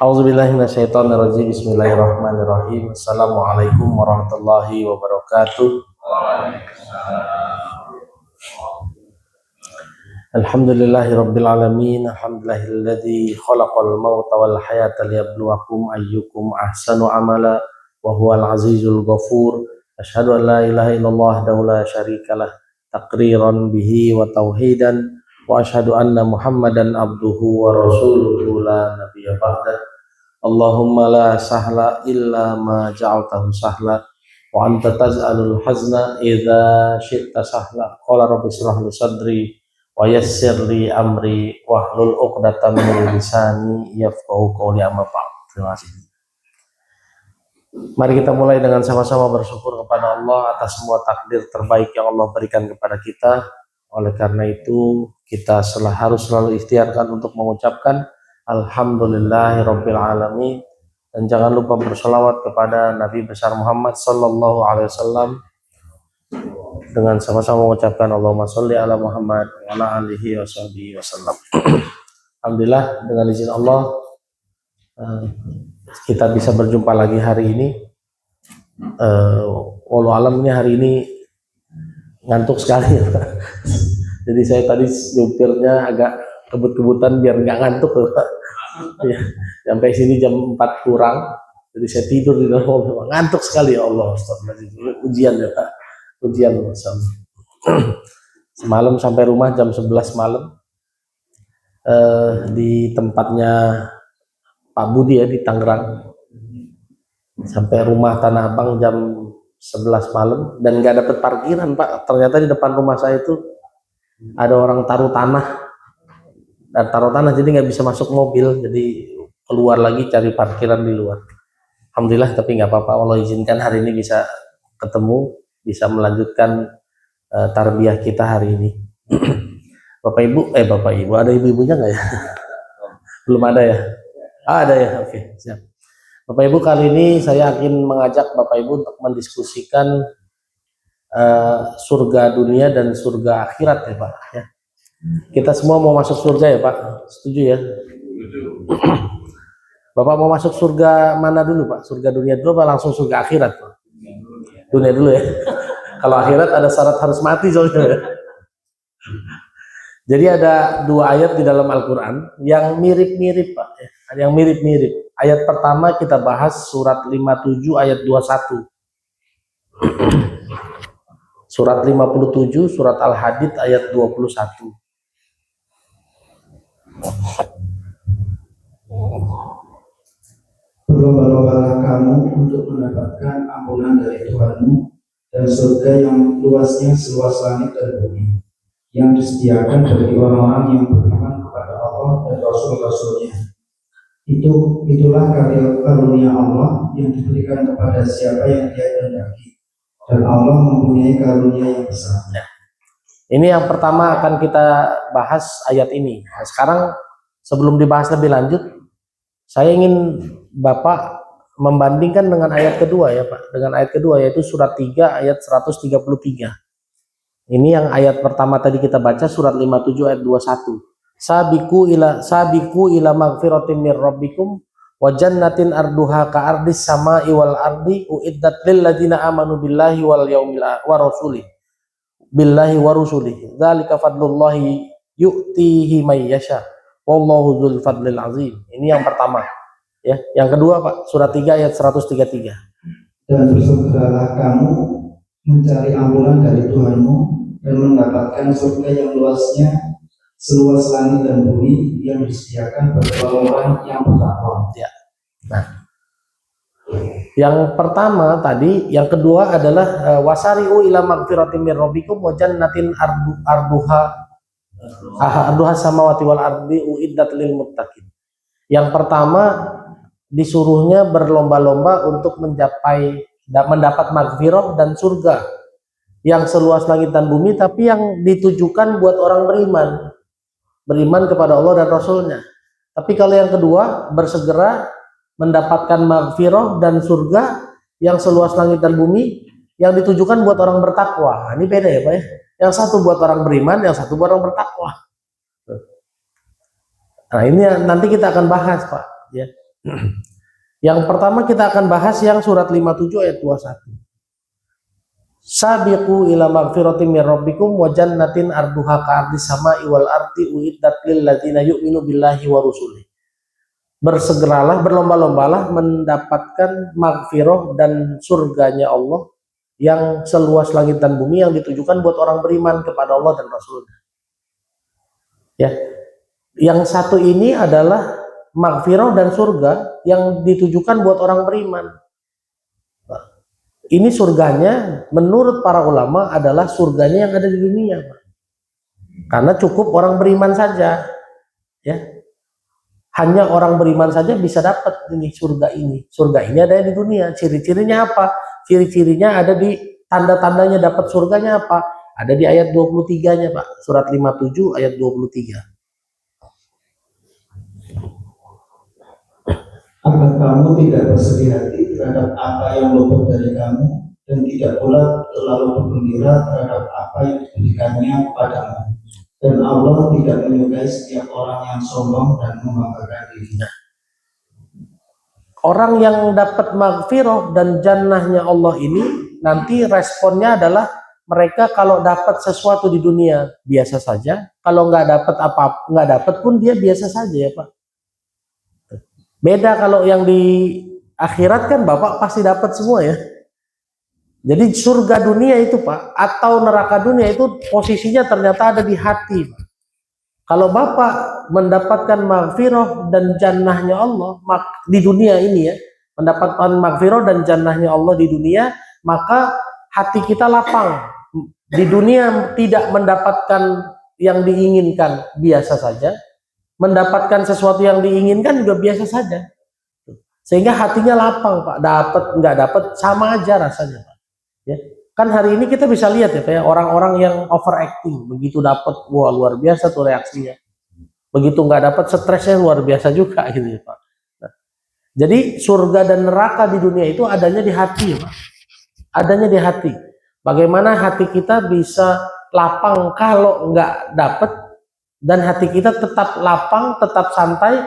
A'udzubillahi minasyaitonirrajim. Bismillahirrahmanirrahim. Assalamualaikum warahmatullahi wabarakatuh. Alhamdulillahirabbil alamin. Alhamdulillahilladzi khalaqal mauta wal hayata liyabluwakum ayyukum ahsanu amala wa huwal azizul ghafur. Asyhadu an la ilaha illallah wahdahu la syarikalah taqriran bihi wa tauhidan wa asyhadu anna Muhammadan abduhu wa rasuluhu la nabiyya ba'dah. Allahumma la sahla illa ma ja'altahu sahla wa anta taj'alul hazna idza syi'ta sahla. Qala rabbi shrah li sadri wa yassir li amri wahlul 'uqdatam min lisani yafqahu qawli, amma ba'd. Terima kasih. Mari kita mulai dengan sama-sama bersyukur kepada Allah atas semua takdir terbaik yang Allah berikan kepada kita. Oleh karena itu kita harus selalu ikhtiarkan untuk mengucapkan Alhamdulillahirabbil alamin, dan jangan lupa berselawat kepada Nabi besar Muhammad sallallahu alaihi wasallam dengan sama-sama mengucapkan Allahumma sholli ala Muhammad wa ala alihi washabihi wasallam. Alhamdulillah, dengan izin Allah kita bisa berjumpa lagi hari ini. Walau alam ini hari ini ngantuk sekali ya, Pak. Jadi saya tadi nyupirnya agak kebut-kebutan biar nggak ngantuk Pak. Ya, sampai sini jam 4 kurang, jadi saya tidur di dalam mobil. Ngantuk sekali ya Allah. Ujian ya Pak, ujian semalam sampai rumah jam 11 malam, di tempatnya Pak Budi ya di Tangerang. Sampai rumah Tanah Abang jam 11 malam dan nggak dapet parkiran Pak. Ternyata di depan rumah saya itu ada orang taruh tanah, jadi nggak bisa masuk mobil, jadi keluar lagi cari parkiran di luar. Alhamdulillah, tapi nggak apa-apa, Allah izinkan hari ini bisa ketemu, bisa melanjutkan tarbiyah kita hari ini. Bapak Ibu ada ibu-ibunya nggak ya? Belum ada ya? Ada ya, oke, siap. Bapak Ibu, kali ini saya akan mengajak Bapak Ibu untuk mendiskusikan surga dunia dan surga akhirat ya Pak ya. Kita semua mau masuk surga ya Pak, setuju ya? Bapak mau masuk surga mana dulu Pak? Surga dunia dulu apa langsung surga akhirat Pak? Dunia dulu ya. Kalau akhirat ada syarat harus mati soalnya. Jadi ada dua ayat di dalam Al-Quran yang mirip-mirip Pak ya. Yang mirip-mirip. Ayat pertama kita bahas surat 57 ayat 21. Surat 57 surat Al-Hadid ayat 21. Berlomba-lombalah kamu untuk mendapatkan ampunan dari Tuhanmu dan surga yang luasnya seluas langit dan bumi, yang disediakan bagi orang-orang yang beriman kepada Allah dan Rasul-Rasulnya. Itulah karunia Allah yang diberikan kepada siapa yang Dia kehendaki, dan Allah mempunyai karunia yang besar. Ini yang pertama akan kita bahas ayat ini. Nah, sekarang sebelum dibahas lebih lanjut, saya ingin Bapak membandingkan dengan ayat kedua ya Pak. Dengan ayat kedua yaitu surat 3 ayat 133. Ini yang ayat pertama tadi kita baca surat 57 ayat 21. Sabiqu ila magfiratin mir rabbikum wa jannatin arduha ka ardis samai wal ardi uiddat lil ladzina amanu billahi wal yaumil wa rasulih. Billahi wa rusulih. Dzalika fadlullahi yu'tihi may yasha. Wallahu dzul fadlil azim. Ini yang pertama. Ya, yang kedua Pak, surat 3 ayat 133. Dan bersegeralah kamu mencari ampunan dari Tuhanmu dan mendapatkan surga yang luasnya seluas langit dan bumi, yang disediakan bagi orang yang bertakwa. Ya. Nah, yang pertama tadi, yang kedua adalah wasari'u ila magfiratin mir rabbikum wa jannatin arduha samawati wal ardi uiddat lil muttaqin. Yang pertama disuruhnya berlomba-lomba untuk mendapat magfirah dan surga yang seluas langit dan bumi, tapi yang ditujukan buat orang beriman kepada Allah dan Rasulnya. Tapi kalau yang kedua, bersegera mendapatkan magfirah dan surga yang seluas langit dan bumi, yang ditujukan buat orang bertakwa. Ini beda ya Pak ya. Yang satu buat orang beriman, yang satu buat orang bertakwa. Nah ini nanti kita akan bahas Pak ya. Yang pertama kita akan bahas yang surat 57 ayat 21. Sabiqu ila magfiratin min rabbikum wa jannatin arduha ka'ardis sama'i wal ardi uiddat lil ladzina yu'minu billahi wa rusulih. Bersegeralah, berlomba-lombalah mendapatkan magfirah dan surganya Allah yang seluas langit dan bumi, yang ditujukan buat orang beriman kepada Allah dan Rasulnya. Ya, yang satu ini adalah magfirah dan surga yang ditujukan buat orang beriman. Ini surganya menurut para ulama adalah surganya yang ada di dunia, Pak. Karena cukup orang beriman saja, ya. Hanya orang beriman saja bisa dapat ini surga ini. Surga ini ada di dunia. Ciri-cirinya apa? Ciri-cirinya ada di tanda-tandanya dapat surganya apa? Ada di ayat 23-nya, Pak. Surat 57 ayat 23. Agar kamu tidak bersedih hati terhadap apa yang luput dari kamu, dan tidak pula terlalu bergembira terhadap apa yang diberikannya kepadamu. Dan Allah tidak menyukai setiap orang yang sombong dan membanggakan dirinya. Orang yang dapat maghfirah dan jannahnya Allah ini nanti responnya adalah mereka kalau dapat sesuatu di dunia biasa saja, kalau nggak dapat apa, nggak dapat pun dia biasa saja, ya Pak. Beda kalau yang di akhirat kan Bapak pasti dapat semua, ya. Jadi surga dunia itu, Pak, atau neraka dunia itu posisinya ternyata ada di hati, Pak. Kalau Bapak mendapatkan maghfirah dan jannahnya Allah di dunia ini, ya, mendapatkan maghfirah dan jannahnya Allah di dunia, maka hati kita lapang. Di dunia tidak mendapatkan yang diinginkan biasa saja, mendapatkan sesuatu yang diinginkan juga biasa saja, sehingga hatinya lapang, Pak. Dapat nggak dapat sama aja rasanya, Pak. Ya, kan hari ini kita bisa lihat, ya Pak, ya, orang-orang yang overacting, begitu dapat, wah luar biasa tuh reaksinya, begitu nggak dapat stresnya luar biasa juga, gitu ya, Pak. Nah, jadi surga dan neraka di dunia itu adanya di hati, Pak. Adanya di hati. Bagaimana hati kita bisa lapang kalau nggak dapat, dan hati kita tetap lapang, tetap santai,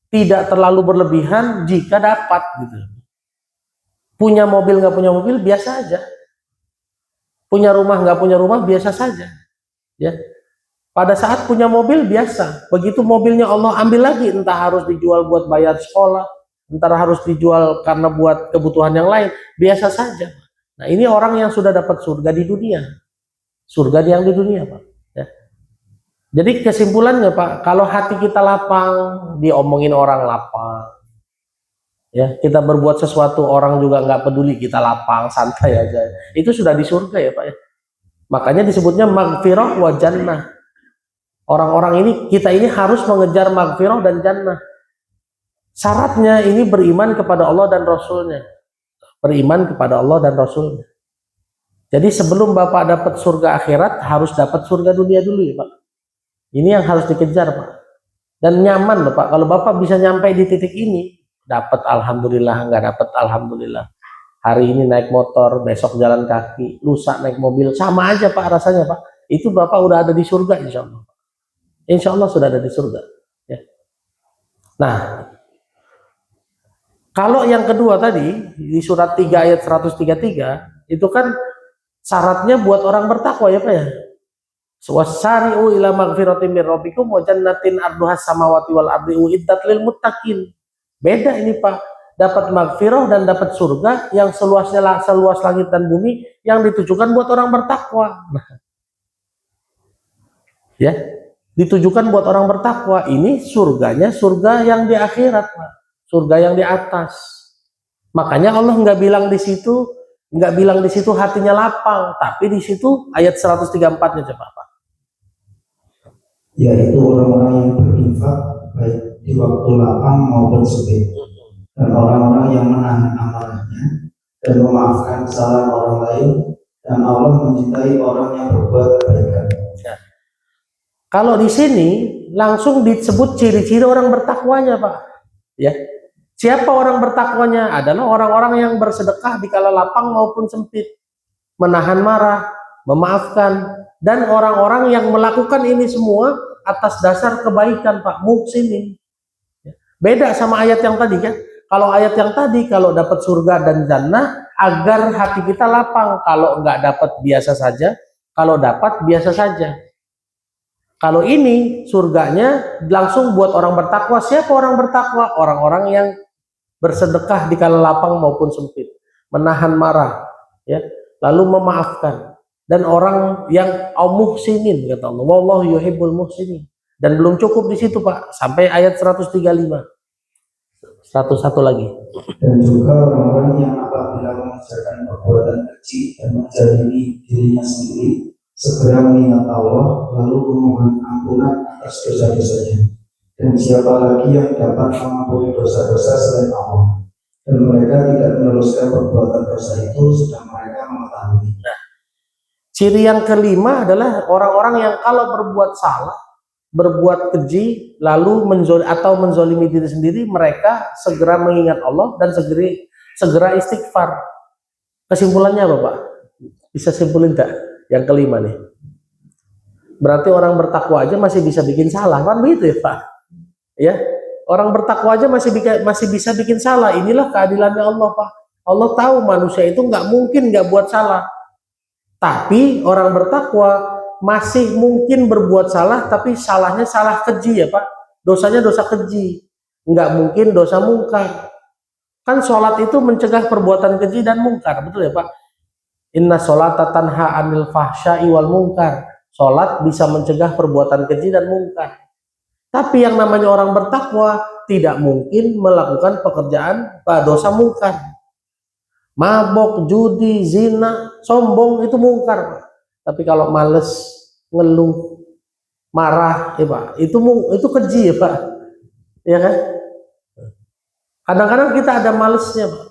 tidak terlalu berlebihan jika dapat, gitu. Punya mobil nggak punya mobil biasa aja, punya rumah nggak punya rumah biasa saja, ya. Pada saat punya mobil biasa, begitu mobilnya Allah ambil lagi, entah harus dijual buat bayar sekolah, entah harus dijual karena buat kebutuhan yang lain, biasa saja. Nah, ini orang yang sudah dapat surga di dunia, surga yang di dunia, Pak. Ya. Jadi kesimpulannya, Pak, kalau hati kita lapang, diomongin orang lapang, ya, kita berbuat sesuatu orang juga nggak peduli, kita lapang, santai aja, itu sudah di surga, ya Pak, ya. Makanya disebutnya maghfirah wa jannah. Orang-orang ini, kita ini harus mengejar maghfirah dan jannah. Syaratnya ini beriman kepada Allah dan Rasulnya, beriman kepada Allah dan Rasulnya. Jadi sebelum Bapak dapat surga akhirat, harus dapat surga dunia dulu, ya Pak. Ini yang harus dikejar, Pak. Dan nyaman loh, Pak, kalau Bapak bisa nyampe di titik ini, dapat alhamdulillah, nggak dapat alhamdulillah. Hari ini naik motor, besok jalan kaki, lusa naik mobil, sama aja, Pak, rasanya, Pak. Itu Bapak udah ada di surga, insya Allah. Insya Allah sudah ada di surga, ya. Nah, kalau yang kedua tadi di surat 3 ayat 133 itu kan syaratnya buat orang bertakwa, ya Pak, ya. Wasari'u ila magfiratin min rabbikum wa jannatin arduhas samawati wal ardi uiddat lil muttaqin. Beda ini, Pak. Dapat magfirah dan dapat surga yang seluas langit dan bumi, yang ditujukan buat orang bertakwa. Ya, ditujukan buat orang bertakwa. Ini surganya surga yang di akhirat, Pak. Surga yang di atas. Makanya Allah nggak bilang di situ hatinya lapang, tapi di situ ayat 134-nya coba, Pak. Yaitu orang-orang yang berinfak baik di waktu lapang maupun sempit, dan orang-orang yang menahan amanahnya dan memaafkan kesalahan orang lain, dan Allah mencintai orang yang berbuat kebaikan. Ya. Kalau di sini langsung disebut ciri-ciri orang bertakwanya, Pak. Ya, siapa orang bertakwanya? Adalah orang-orang yang bersedekah di kala lapang maupun sempit, menahan marah, memaafkan, dan orang-orang yang melakukan ini semua atas dasar kebaikan, Pak, muhsinin. Beda sama ayat yang tadi kan. Kalau ayat yang tadi, kalau dapat surga dan jannah, agar hati kita lapang. Kalau nggak dapat biasa saja, kalau dapat biasa saja. Kalau ini surganya langsung buat orang bertakwa. Siapa orang bertakwa? Orang-orang yang bersedekah di kala lapang maupun sempit, menahan marah, ya, lalu memaafkan. Dan orang yang muhsinin, kata Allah, wallahu yuhibbul muhsinin. Dan belum cukup di situ Pak, sampai ayat 135. 101 lagi. Dan juga orang-orang yang apabila mengerjakan perbuatan keji dan menjalimi dirinya sendiri, segera mengingat Allah lalu memohon ampunan atas dosa-dosanya. Dan siapa lagi yang dapat mengampuni dosa-dosa selain Allah? Dan mereka tidak meneruskan perbuatan dosa itu sedang mereka mengetahui. Ciri yang kelima adalah orang-orang yang kalau berbuat salah, berbuat keji, lalu menzolimi diri sendiri, mereka segera mengingat Allah dan segera istighfar. Kesimpulannya apa Pak? Bisa simpulin tak? Yang kelima nih. Berarti orang bertakwa aja masih bisa bikin salah, kan begitu ya Pak? Ya, orang bertakwa aja masih bisa bikin salah. Inilah keadilannya Allah Pak. Allah tahu manusia itu nggak mungkin nggak buat salah. Tapi orang bertakwa masih mungkin berbuat salah, tapi salahnya salah keji ya Pak. Dosanya dosa keji, nggak mungkin dosa mungkar. Kan sholat itu mencegah perbuatan keji dan mungkar, betul ya Pak? Inna sholata tanha anil fahsya'i wal mungkar. Sholat bisa mencegah perbuatan keji dan mungkar. Tapi yang namanya orang bertakwa tidak mungkin melakukan pekerjaan dosa mungkar. Mabok, judi, zina, sombong itu mungkar Pak. Tapi kalau males, ngeluh, marah, ya Pak, itu keji ya Pak, ya kan? Kadang-kadang kita ada malesnya Pak.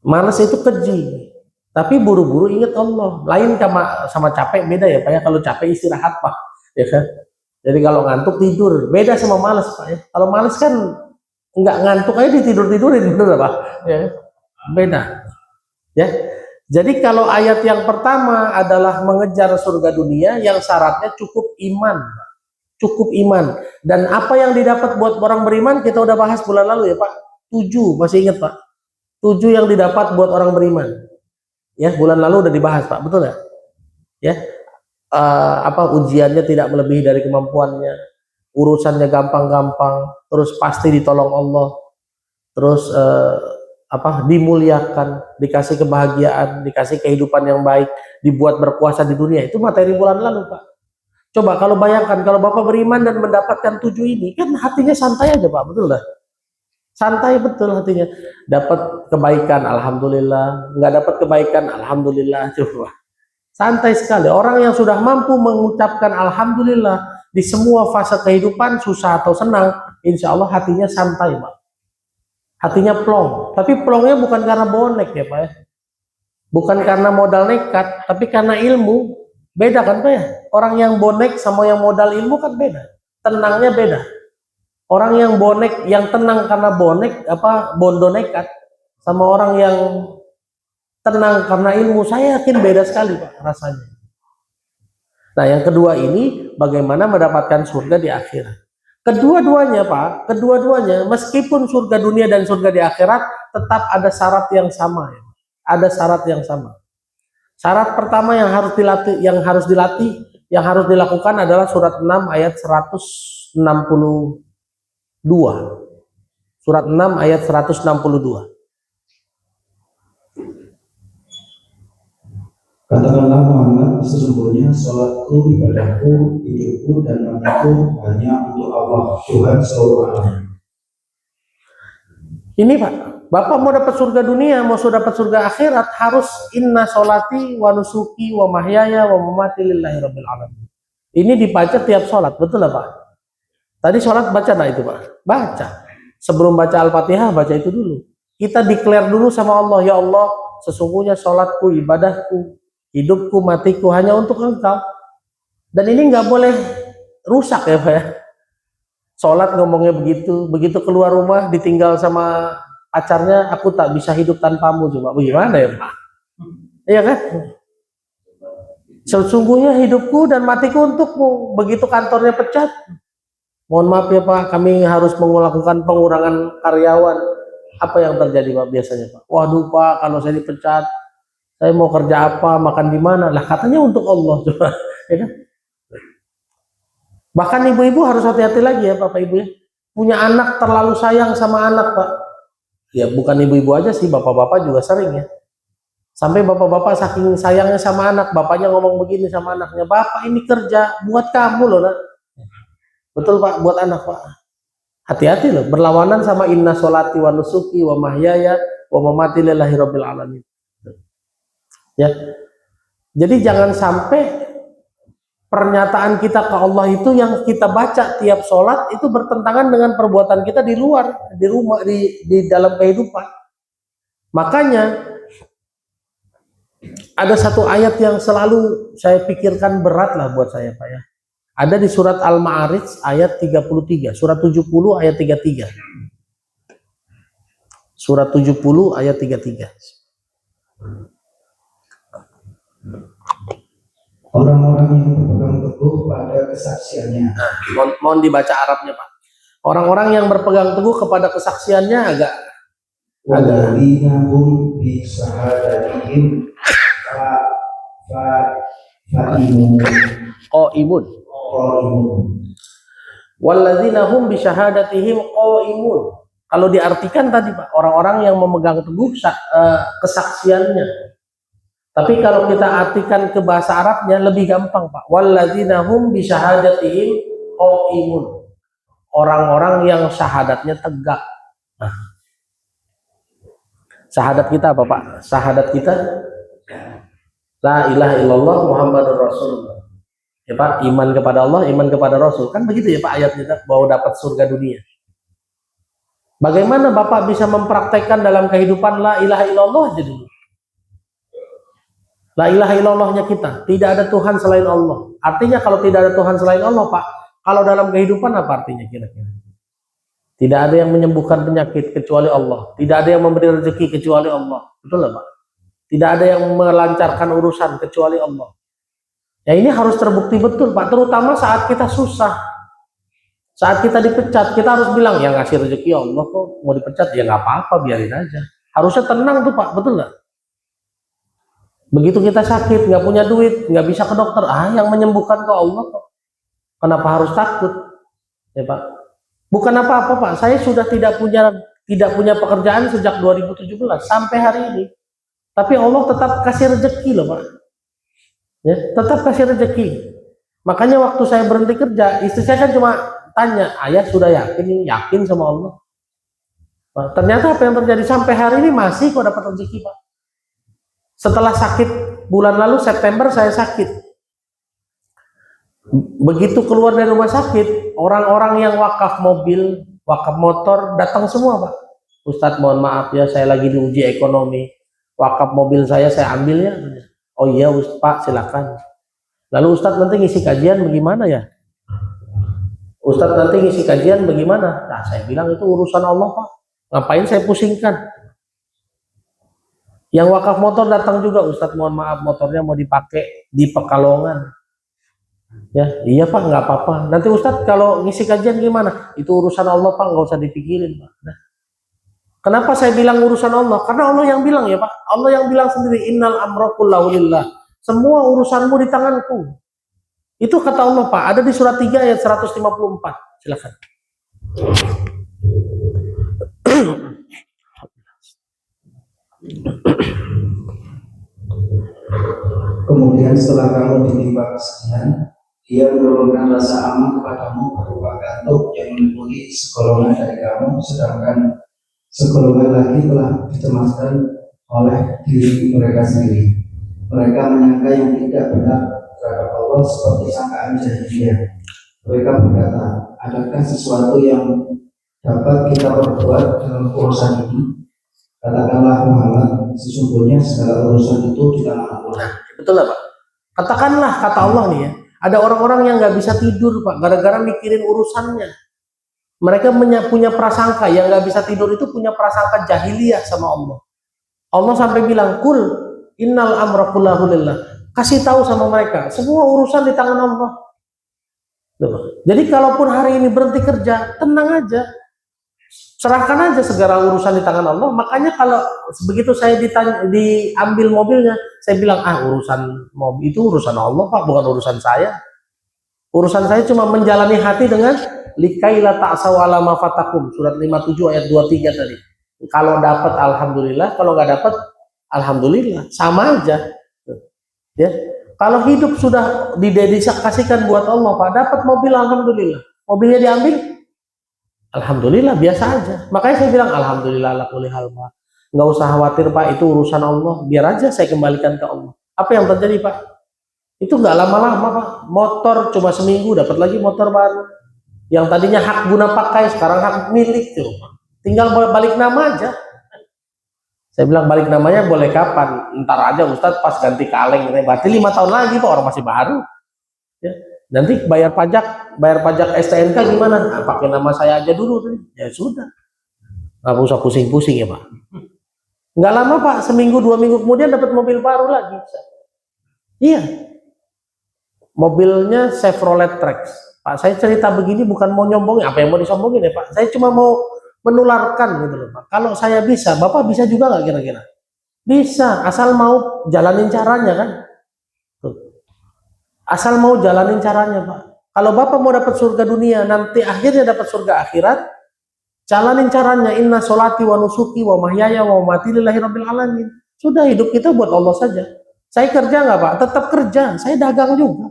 Males itu keji, tapi buru-buru ingat Allah. Lain sama capek, beda ya Pak ya. Kalau capek istirahat Pak, ya kan? Jadi kalau ngantuk tidur, beda sama males Pak ya. Kalau males kan nggak ngantuk aja ditidur-tidurin, bener Pak? Ya, beda. Ya, jadi kalau ayat yang pertama adalah mengejar surga dunia, yang syaratnya cukup iman, dan apa yang didapat buat orang beriman kita udah bahas bulan lalu ya Pak. 7, masih ingat Pak? 7 yang didapat buat orang beriman. Ya, bulan lalu udah dibahas Pak, betul ya? Ya, ujiannya tidak melebihi dari kemampuannya, urusannya gampang-gampang, terus pasti ditolong Allah, terus dimuliakan, dikasih kebahagiaan, dikasih kehidupan yang baik, dibuat berkuasa di dunia. Itu materi bulan lalu Pak. Coba kalau bayangkan kalau Bapak beriman dan mendapatkan 7 ini, kan hatinya santai aja Pak, betul dah? Santai betul hatinya. Dapat kebaikan, alhamdulillah. Nggak dapat kebaikan, alhamdulillah. Coba, santai sekali. Orang yang sudah mampu mengucapkan alhamdulillah di semua fase kehidupan, susah atau senang, insya Allah hatinya santai Pak. Hatinya plong, tapi plongnya bukan karena bonek ya Pak ya, bukan karena modal nekat, tapi karena ilmu. Beda kan Pak ya, orang yang bonek sama yang modal ilmu kan beda, tenangnya beda. Orang yang bonek, yang tenang karena bonek, bondo nekat, sama orang yang tenang karena ilmu, saya yakin beda sekali Pak rasanya. Nah yang kedua ini, bagaimana mendapatkan surga di akhirat. Kedua-duanya Pak, meskipun surga dunia dan surga di akhirat, tetap ada syarat yang sama ya. Ada syarat yang sama. Syarat pertama yang harus dilakukan adalah surat 6 ayat 162. Surat 6 ayat 162. Katakanlah Muhammad, sesungguhnya sholatku, ibadahku, hidupku, dan matiku hanya untuk Allah, Tuhan seluruh alam. Ini Pak, Bapak mau dapat surga dunia, mau dapat surga akhirat, harus inna sholati wa nusuki wa mahyaya wa mamati lillahi rabbil alamin. Ini dibaca tiap sholat, betul lah Pak? Tadi sholat baca nggak itu Pak? Baca. Sebelum baca Al-Fatihah, baca itu dulu. Kita declare dulu sama Allah, ya Allah, sesungguhnya sholatku, ibadahku, hidupku, matiku hanya untuk Engkau. Dan ini nggak boleh rusak ya Pak ya. Sholat ngomongnya begitu keluar rumah ditinggal sama pacarnya, aku tak bisa hidup tanpamu. Coba bagaimana ya Pak? Iya kan? Sesungguhnya hidupku dan matiku untukmu. Begitu kantornya pecat, mohon maaf ya Pak, kami harus melakukan pengurangan karyawan. Apa yang terjadi Pak biasanya Pak? Waduh Pak, kalau saya dipecat, saya mau kerja apa, makan di mana? Lah katanya untuk Allah. Coba, ya kan? Bahkan ibu-ibu harus hati-hati lagi ya Bapak Ibu ya. Punya anak terlalu sayang sama anak Pak. Ya bukan ibu-ibu aja sih, bapak-bapak juga sering ya. Sampai bapak-bapak saking sayangnya sama anak, bapaknya ngomong begini sama anaknya, "Bapak ini kerja buat kamu loh nak." Betul Pak, buat anak Pak. Hati-hati loh, berlawanan sama inna sholati wa nusuki wa mahyaya wa mamati lillahi rabbil alamin. Ya. Jadi jangan sampai pernyataan kita ke Allah itu yang kita baca tiap sholat itu bertentangan dengan perbuatan kita di luar, di rumah, di dalam kehidupan. Makanya ada satu ayat yang selalu saya pikirkan berat lah buat saya Pak ya. Ada di surat Al-Ma'arij ayat 33, surat 70 ayat 33. Surat 70 ayat 33. Orang-orang yang berpegang teguh pada kesaksiannya. Mohon dibaca Arabnya Pak. Orang-orang yang berpegang teguh kepada kesaksiannya agak Walladzina hum bi syahadatihim qa'imun. Walladzina hum bi syahadatihim qaimun. Kalau diartikan tadi Pak, orang-orang yang memegang teguh kesaksiannya. Tapi kalau kita artikan ke bahasa Arabnya lebih gampang Pak. Walladzina hum bi syahadatihim qaimun. Orang-orang yang syahadatnya tegak. Nah, syahadat kita apa Pak? Syahadat kita la ilaha illallah Muhammadur Rasulullah. Ya Pak, iman kepada Allah, iman kepada Rasul. Kan begitu ya Pak ayatnya, bahwa dapat surga dunia. Bagaimana Bapak bisa mempraktekkan dalam kehidupan la ilaha illallah aja dulu? La ilaha illallahnya kita, tidak ada Tuhan selain Allah. Artinya kalau tidak ada Tuhan selain Allah Pak, kalau dalam kehidupan apa artinya kira-kira? Tidak ada yang menyembuhkan penyakit kecuali Allah. Tidak ada yang memberi rezeki kecuali Allah. Betul nggak Pak? Tidak ada yang melancarkan urusan kecuali Allah. Ya ini harus terbukti betul Pak, terutama saat kita susah. Saat kita dipecat, kita harus bilang, ya ngasih rezeki Allah kok, mau dipecat ya nggak apa-apa, biarin aja. Harusnya tenang tuh Pak, betul nggak? Begitu kita sakit, nggak punya duit, nggak bisa ke dokter, yang menyembuhkan ke Allah kok. Kenapa harus takut? Ya Pak. Bukan apa-apa Pak, saya sudah tidak punya pekerjaan sejak 2017 sampai hari ini. Tapi Allah tetap kasih rezeki loh Pak. Ya, tetap kasih rezeki. Makanya waktu saya berhenti kerja, istri saya kan cuma tanya, "Ayah sudah yakin sama Allah?" Nah, ternyata apa yang terjadi sampai hari ini masih kok dapat rezeki Pak. Setelah sakit bulan lalu September saya sakit. Begitu keluar dari rumah sakit, orang-orang yang wakaf mobil, wakaf motor datang semua Pak. "Ustadz mohon maaf ya, saya lagi diuji ekonomi. Wakaf mobil saya ambil ya." "Oh iya Pak, silakan." "Lalu Ustadz nanti ngisi kajian bagaimana ya?" "Ustadz nanti ngisi kajian bagaimana?" Nah saya bilang itu urusan Allah Pak. Ngapain saya pusingkan? Yang wakaf motor datang juga, "Ustadz mohon maaf motornya mau dipakai di Pekalongan." "Ya iya Pak, nggak apa-apa. Nanti Ustadz kalau ngisi kajian gimana?" "Itu urusan Allah Pak, nggak usah dipikirin Pak." Nah, kenapa saya bilang urusan Allah? Karena Allah yang bilang ya Pak. Allah yang bilang sendiri, "Innal amra kullahu lillah." Semua urusanmu di tanganku. Itu kata Allah Pak, ada di surat 3 ayat 154. Silakan. Kemudian setelah kamu ditimpa kesedihan, Dia menurunkan rasa aman kepadamu berupa gantuk yang meliputi segolongan dari kamu, sedangkan segolongan lagi telah dicemaskan oleh diri mereka sendiri. Mereka menyangka yang tidak benar terhadap Allah seperti sangkaan jahiliyah. Mereka berkata, "Adakah sesuatu yang dapat kita perbuat dalam urusan ini?" Katakanlah Muhammad, sesungguhnya segala urusan itu di tangan Allah. Betul lah Pak. Katakanlah kata Allah nih ya, ada orang-orang yang nggak bisa tidur Pak, gara-gara mikirin urusannya. Mereka punya prasangka, yang nggak bisa tidur itu punya prasangka jahiliyah sama Allah. Allah sampai bilang, "Kul innal amra kullahu lillah." Kasih tahu sama mereka, semua urusan di tangan Allah. Tuh. Jadi kalaupun hari ini berhenti kerja, tenang aja, serahkan aja segala urusan di tangan Allah. Makanya kalau begitu saya diambil mobilnya, saya bilang, urusan mobil itu urusan Allah Pak, bukan urusan saya. Urusan saya cuma menjalani hati dengan likaila ta'saw ala ma fatakum, surat 57 ayat 23 tadi. Kalau dapat alhamdulillah, kalau nggak dapat alhamdulillah, sama aja. Ya. Kalau hidup sudah didedikasikan buat Allah Pak, dapat mobil alhamdulillah. Mobilnya diambil alhamdulillah, biasa aja. Makanya saya bilang alhamdulillah ala kulli hal Pak. Nggak usah khawatir Pak, itu urusan Allah. Biar aja saya kembalikan ke Allah. Apa yang terjadi Pak? Itu nggak lama-lama Pak. Motor cuma seminggu dapat lagi motor baru. Yang tadinya hak guna pakai sekarang hak milik tuh. Tinggal balik nama aja. Saya bilang balik namanya boleh kapan? Ntar aja Ustadz pas ganti kaleng. Berarti 5 tahun lagi Pak, orang masih baru. Ya. Nanti bayar pajak STNK gimana? Pakai nama saya aja dulu. Ya sudah. Nggak usah pusing-pusing ya Pak. Nggak lama Pak, seminggu 2 minggu kemudian dapat mobil baru lagi. Iya. Mobilnya Chevrolet Trax. Pak, saya cerita begini bukan mau nyombongin, apa yang mau disombongin ya Pak? Saya cuma mau menularkan gitu loh Pak. Kalau saya bisa, Bapak bisa juga nggak kira-kira? Bisa, asal mau jalanin caranya kan. Tuh. Asal mau jalanin caranya Pak. Kalau Bapak mau dapat surga dunia, nanti akhirnya dapat surga akhirat, jalanin caranya. Inna sholati wa nusuki wa mahyaya wa mamati lillahi rabbil alamin. Sudah, hidup kita buat Allah saja. Saya kerja nggak Pak? Tetap kerja. Saya dagang juga.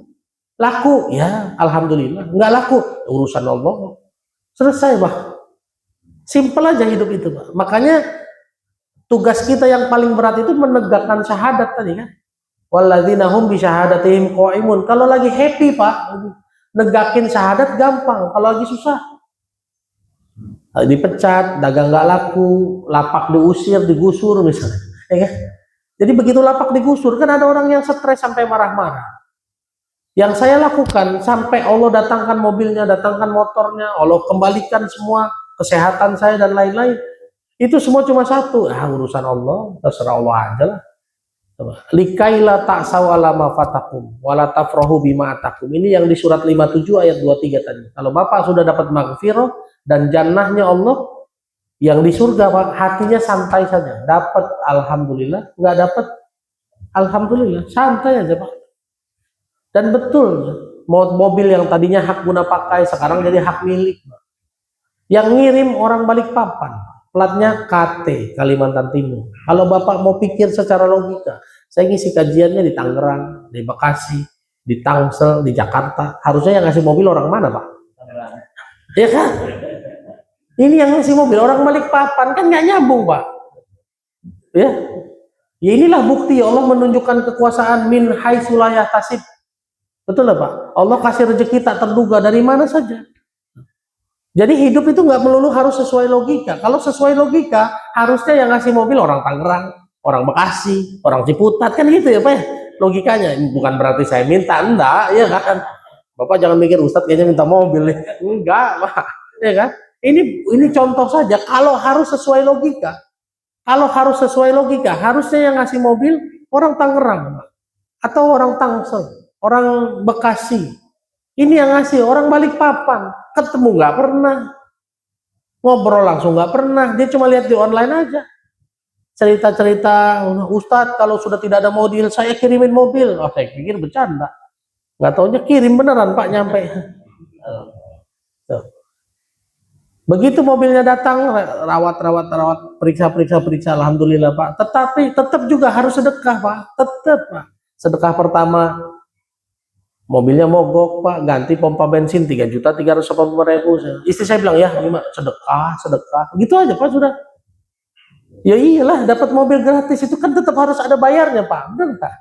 Laku, ya alhamdulillah. Nggak laku, urusan Allah. Selesai Pak. Simpel aja hidup itu Pak. Makanya tugas kita yang paling berat itu menegakkan syahadat tadi kan. Walladzina hum bi syahadatihim qaimun. Kalau lagi happy Pak, negakin syahadat gampang. Kalau lagi susah, dipecat, dagang nggak laku, lapak diusir, digusur misalnya. Ya kan? Jadi begitu lapak digusur kan ada orang yang stres sampai marah-marah. Yang saya lakukan sampai Allah datangkan mobilnya, datangkan motornya, Allah kembalikan semua kesehatan saya dan lain-lain. Itu semua cuma satu, urusan Allah, terserah Allah aja lah. Likaila ta'saw ala ma fatakum wala tafrahu bima atakum. Ini yang di surat 57 ayat 23 tadi. Kalau Bapak sudah dapat maghfirah dan jannahnya Allah yang di surga Pak, hatinya santai saja. Dapat alhamdulillah, nggak dapat alhamdulillah, santai aja Pak. Dan betul, mobil yang tadinya hak guna pakai sekarang jadi hak milik. Yang ngirim orang Balikpapan, platnya KT, Kalimantan Timur. Kalau Bapak mau pikir secara logika, saya ngisi kajiannya di Tangerang, di Bekasi, di Tangsel, di Jakarta. Harusnya yang ngasih mobil orang mana Pak? Ya kan? Ini yang ngasih mobil orang Balikpapan, kan nggak nyambung Pak. Ya inilah bukti Allah menunjukkan kekuasaan min haitsu la yahtasib. Betul lah Pak. Allah kasih rezeki tak terduga dari mana saja. Jadi hidup itu nggak melulu harus sesuai logika. Kalau sesuai logika, harusnya yang ngasih mobil orang Tangerang, orang Bekasi, orang Ciputat, kan gitu ya Pak ya. Logikanya bukan berarti saya minta, enggak, ya kan. Bapak jangan mikir Ustadz kayaknya minta mobil, enggak Pak, ya kan. Ini contoh saja. Kalau harus sesuai logika, harusnya yang ngasih mobil orang Tangerang atau orang Tangsel, orang Bekasi. Ini yang ngasih orang Balikpapan, ketemu nggak pernah, ngobrol langsung nggak pernah, dia cuma lihat di online aja. Cerita-cerita, Ustadz kalau sudah tidak ada mobil, saya kirimin mobil. Oh, saya pikir bercanda. Nggak taunya kirim beneran Pak, nyampe. Begitu mobilnya datang, rawat, periksa, alhamdulillah Pak. Tetapi tetap juga harus sedekah Pak, tetap Pak. Sedekah pertama, mobilnya mogok Pak, ganti pompa bensin 3.380.000. Istri saya bilang, ya ini Mak, sedekah. Gitu aja Pak, sudah. Ya iyalah, dapat mobil gratis itu kan tetap harus ada bayarnya Pak, benar tak?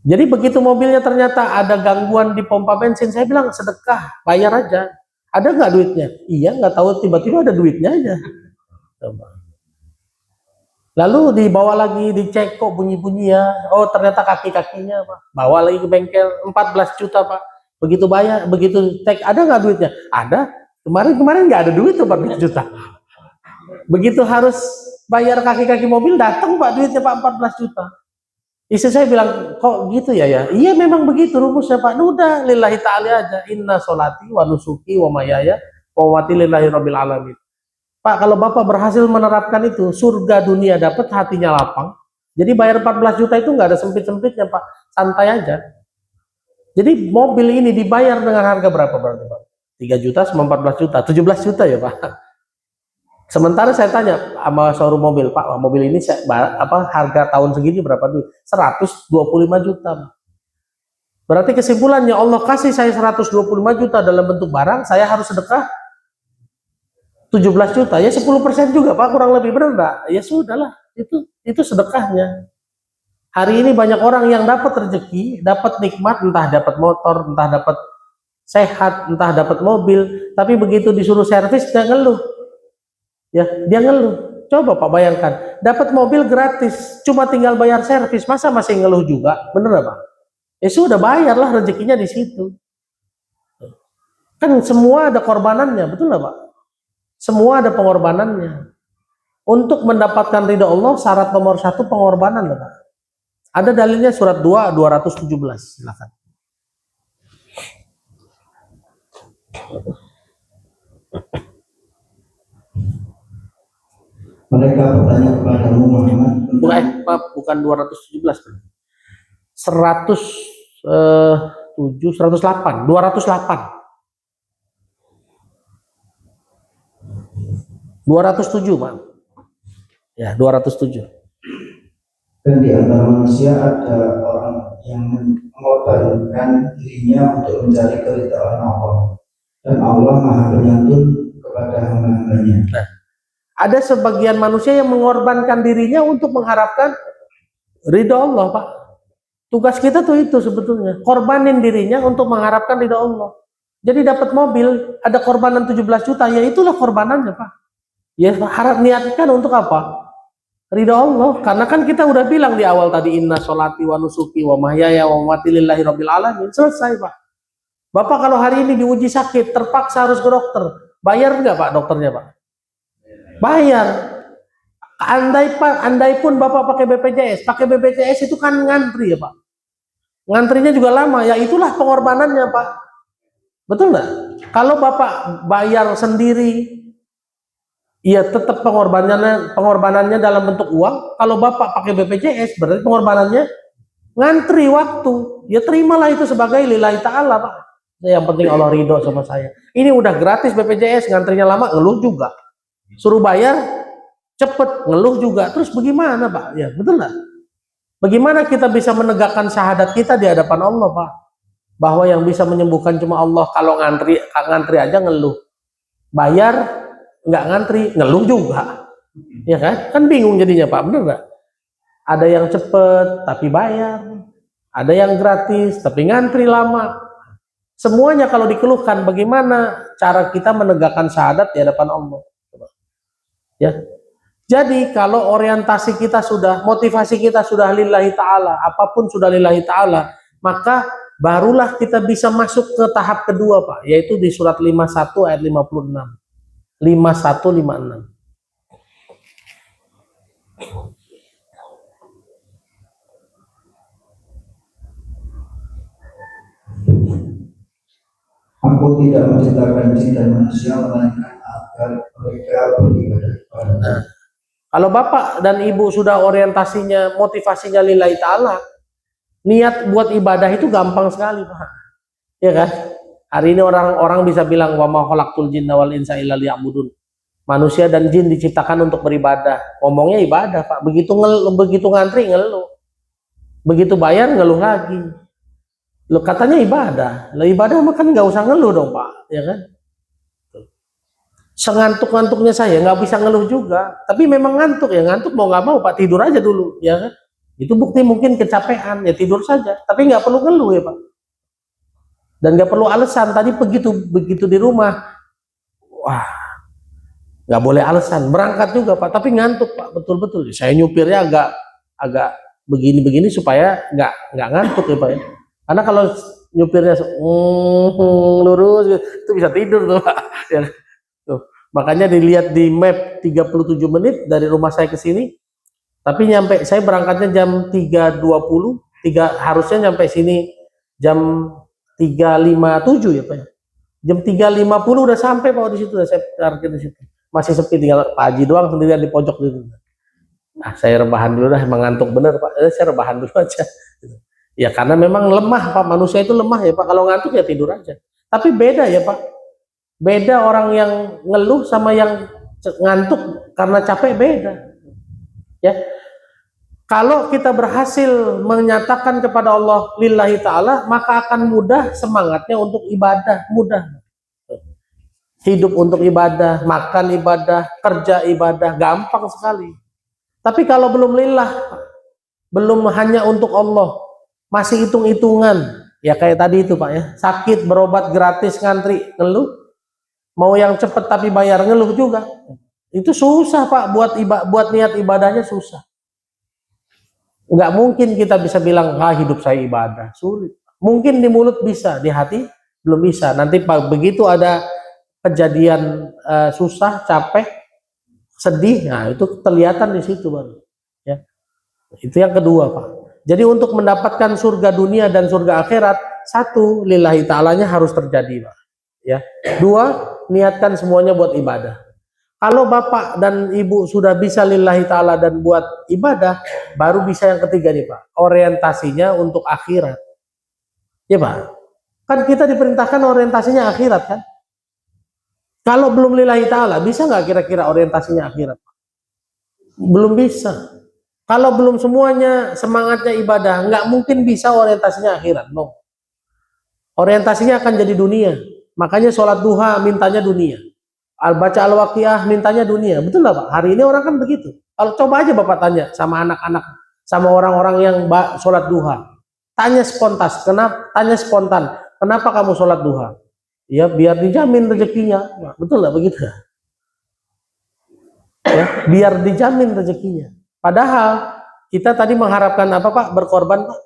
Jadi begitu mobilnya ternyata ada gangguan di pompa bensin, saya bilang sedekah, bayar aja. Ada nggak duitnya? Iya, nggak tahu, tiba-tiba ada duitnya aja. Lalu dibawa lagi, dicek kok bunyi-bunyi ya. Oh ternyata kaki-kakinya Pak. Bawa lagi ke bengkel, 14 juta Pak. Begitu bayar, begitu cek, ada nggak duitnya? Ada. Kemarin nggak ada duit tuh 14 juta. Begitu harus bayar kaki-kaki mobil, datang Pak duitnya Pak 14 juta. Istri saya bilang, kok gitu ya ya? Iya memang begitu rumusnya Pak. Nah, udah lillahi ta'ala aja. Inna sholati wa nusuki wa mayaya wa mamati lillahi rabbil alamin. Pak, kalau Bapak berhasil menerapkan itu, surga dunia dapat, hatinya lapang. Jadi bayar 14 juta itu nggak ada sempit-sempitnya Pak. Santai aja. Jadi mobil ini dibayar dengan harga berapa berarti Pak? 3 juta sama 14 juta, 17 juta ya Pak. Sementara saya tanya sama showroom mobil, Pak, mobil ini harga tahun segini berapa nih? 125 juta. Berarti kesimpulannya Allah kasih saya 125 juta dalam bentuk barang, saya harus sedekah 17 juta. Ya 10% juga Pak, kurang lebih, benar enggak? Ya sudahlah, itu sedekahnya. Hari ini banyak orang yang dapat rezeki, dapat nikmat, entah dapat motor, entah dapat sehat, entah dapat mobil, tapi begitu disuruh servis dia ngeluh. Ya, dia ngeluh. Coba Pak bayangkan, dapat mobil gratis, cuma tinggal bayar servis, masa masih ngeluh juga? Bener nggak Pak? Ya sudah, bayarlah rezekinya di situ. Kan semua ada korbanannya, betul nggak Pak? Semua ada pengorbanannya. Untuk mendapatkan ridha Allah, syarat nomor 1 pengorbanan, Pak. Ada dalilnya surat 2 217. Silakan. Mereka bertanya kepadamu Muhammad Bukan 217. 108. 207, Pak. Ya, 207. dan di antara manusia ada orang yang mengorbankan dirinya untuk mencari keridhaan Allah, dan Allah Maha Penyantun kepada hamba-hambanya. Nah, ada sebagian manusia yang mengorbankan dirinya untuk mengharapkan ridha Allah, Pak. Tugas kita tuh itu sebetulnya, korbanin dirinya untuk mengharapkan ridha Allah. Jadi dapat mobil, ada korbanan 17 juta, ya itulah korbanannya, Pak. Ya harap niatkan untuk apa? Ridha Allah. Karena kan kita udah bilang di awal tadi, inna sholati wa nusuki wa mahyaya wa mamati lillahi rabbil alamin. Selesai, Pak. Bapak kalau hari ini diuji sakit, terpaksa harus ke dokter, bayar nggak Pak dokternya, Pak? Bayar. Andai pun Bapak pakai BPJS itu kan ngantri ya Pak. Ngantrinya juga lama, ya itulah pengorbanannya Pak. Betul nggak? Kalau Bapak bayar sendiri, ya tetap pengorbanannya dalam bentuk uang. Kalau Bapak pakai BPJS, berarti pengorbanannya ngantri waktu. Ya terimalah itu sebagai lillahi ta'ala Pak. Yang penting Allah ridho sama saya. Ini udah gratis BPJS, ngantrinya lama, ngeluh juga. Suruh bayar cepet, ngeluh juga. Terus bagaimana Pak? Ya betul nggak? Bagaimana kita bisa menegakkan syahadat kita di hadapan Allah Pak? Bahwa yang bisa menyembuhkan cuma Allah. Kalau ngantri aja ngeluh. Bayar nggak ngantri, ngeluh juga. Ya kan? Kan bingung jadinya Pak, bener nggak? Ada yang cepet tapi bayar, ada yang gratis tapi ngantri lama. Semuanya kalau dikeluhkan, bagaimana cara kita menegakkan syahadat di hadapan Allah? Ya. Jadi kalau orientasi kita sudah, motivasi kita sudah lillahi ta'ala, apapun sudah lillahi ta'ala, maka barulah kita bisa masuk ke tahap kedua Pak, yaitu di surat 51 ayat 56. 5156. Aku tidak menciptakan jin dan manusia melainkan agar mereka beribadah kepada. Kalau Bapak dan Ibu sudah orientasinya, motivasinya lillahi ta'ala, niat buat ibadah itu gampang sekali Pak. Ya kan? Hari ini orang-orang bisa bilang, wa ma khalaqtul jinna wal insa illa liya'budun. Manusia dan jin diciptakan untuk beribadah. Ngomongnya ibadah Pak. Begitu ngantri ngeluh. Begitu bayar ngeluh lagi. Lo katanya ibadah. Lah ibadah mah kan nggak usah ngeluh dong Pak, ya kan? Sengantuk-ngantuknya saya nggak bisa ngeluh juga. Tapi memang ngantuk ya, ngantuk mau nggak mau Pak, tidur aja dulu, ya kan? Itu bukti mungkin kecapean, ya tidur saja. Tapi nggak perlu ngeluh ya Pak. Dan nggak perlu alasan. Tadi begitu di rumah, wah, nggak boleh alasan. Berangkat juga Pak, tapi ngantuk Pak, betul-betul. Saya nyupirnya agak begini-begini supaya nggak ngantuk ya Pak ya. Karena kalau nyupirnya lurus itu bisa tidur tuh Pak. Ya. Tuh. Makanya dilihat di map 37 menit dari rumah saya ke sini. Tapi nyampe, saya berangkatnya jam 3.20, harusnya nyampe sini jam 3.57 ya Pak ya. Jam 3.50 udah sampai Pak di situ, udah saya parkir di situ. Masih sepi, tinggal Pak Haji doang sendirian di pojok gitu. Ah, saya rebahan dulu dah, emang ngantuk bener Pak. Saya rebahan dulu aja. Ya karena memang lemah Pak, manusia itu lemah ya Pak. Kalau ngantuk ya tidur aja. Tapi beda ya Pak. Beda orang yang ngeluh sama yang ngantuk karena capek, beda. Ya. Kalau kita berhasil menyatakan kepada Allah lillahi ta'ala, maka akan mudah semangatnya untuk ibadah, mudah. Hidup untuk ibadah, makan ibadah, kerja ibadah, gampang sekali. Tapi kalau belum lillah, belum hanya untuk Allah, masih hitung-hitungan, ya kayak tadi itu Pak ya, sakit berobat gratis ngantri, ngeluh. Mau yang cepat tapi bayar, ngeluh juga. Itu susah Pak, buat niat ibadahnya susah. Nggak mungkin kita bisa bilang, hidup saya ibadah, sulit. Mungkin di mulut bisa, di hati belum bisa. Nanti begitu ada kejadian susah, capek, sedih, nah itu kelihatan di situ baru. Ya. Itu yang kedua Pak. Jadi untuk mendapatkan surga dunia dan surga akhirat, satu, lillahi ta'alanya harus terjadi Pak. Ya. Dua, niatkan semuanya buat ibadah. Kalau bapak dan ibu sudah bisa lillahi ta'ala dan buat ibadah, baru bisa yang ketiga nih Pak, orientasinya untuk akhirat. Ya Pak, kan kita diperintahkan orientasinya akhirat kan. Kalau belum lillahi ta'ala, bisa nggak kira-kira orientasinya akhirat? Belum bisa. Kalau belum semuanya semangatnya ibadah, nggak mungkin bisa orientasinya akhirat. No. Orientasinya akan jadi dunia. Makanya sholat duha mintanya dunia. Baca al-waqiah mintanya dunia. Betul nggak Pak? Hari ini orang kan begitu. Kalau coba aja Bapak tanya sama anak-anak, sama orang-orang yang sholat duha. Tanya spontan, kenapa kamu sholat duha? Ya biar dijamin rezekinya. Betul nggak begitu? Ya, biar dijamin rezekinya. Padahal kita tadi mengharapkan apa Pak? Berkorban Pak?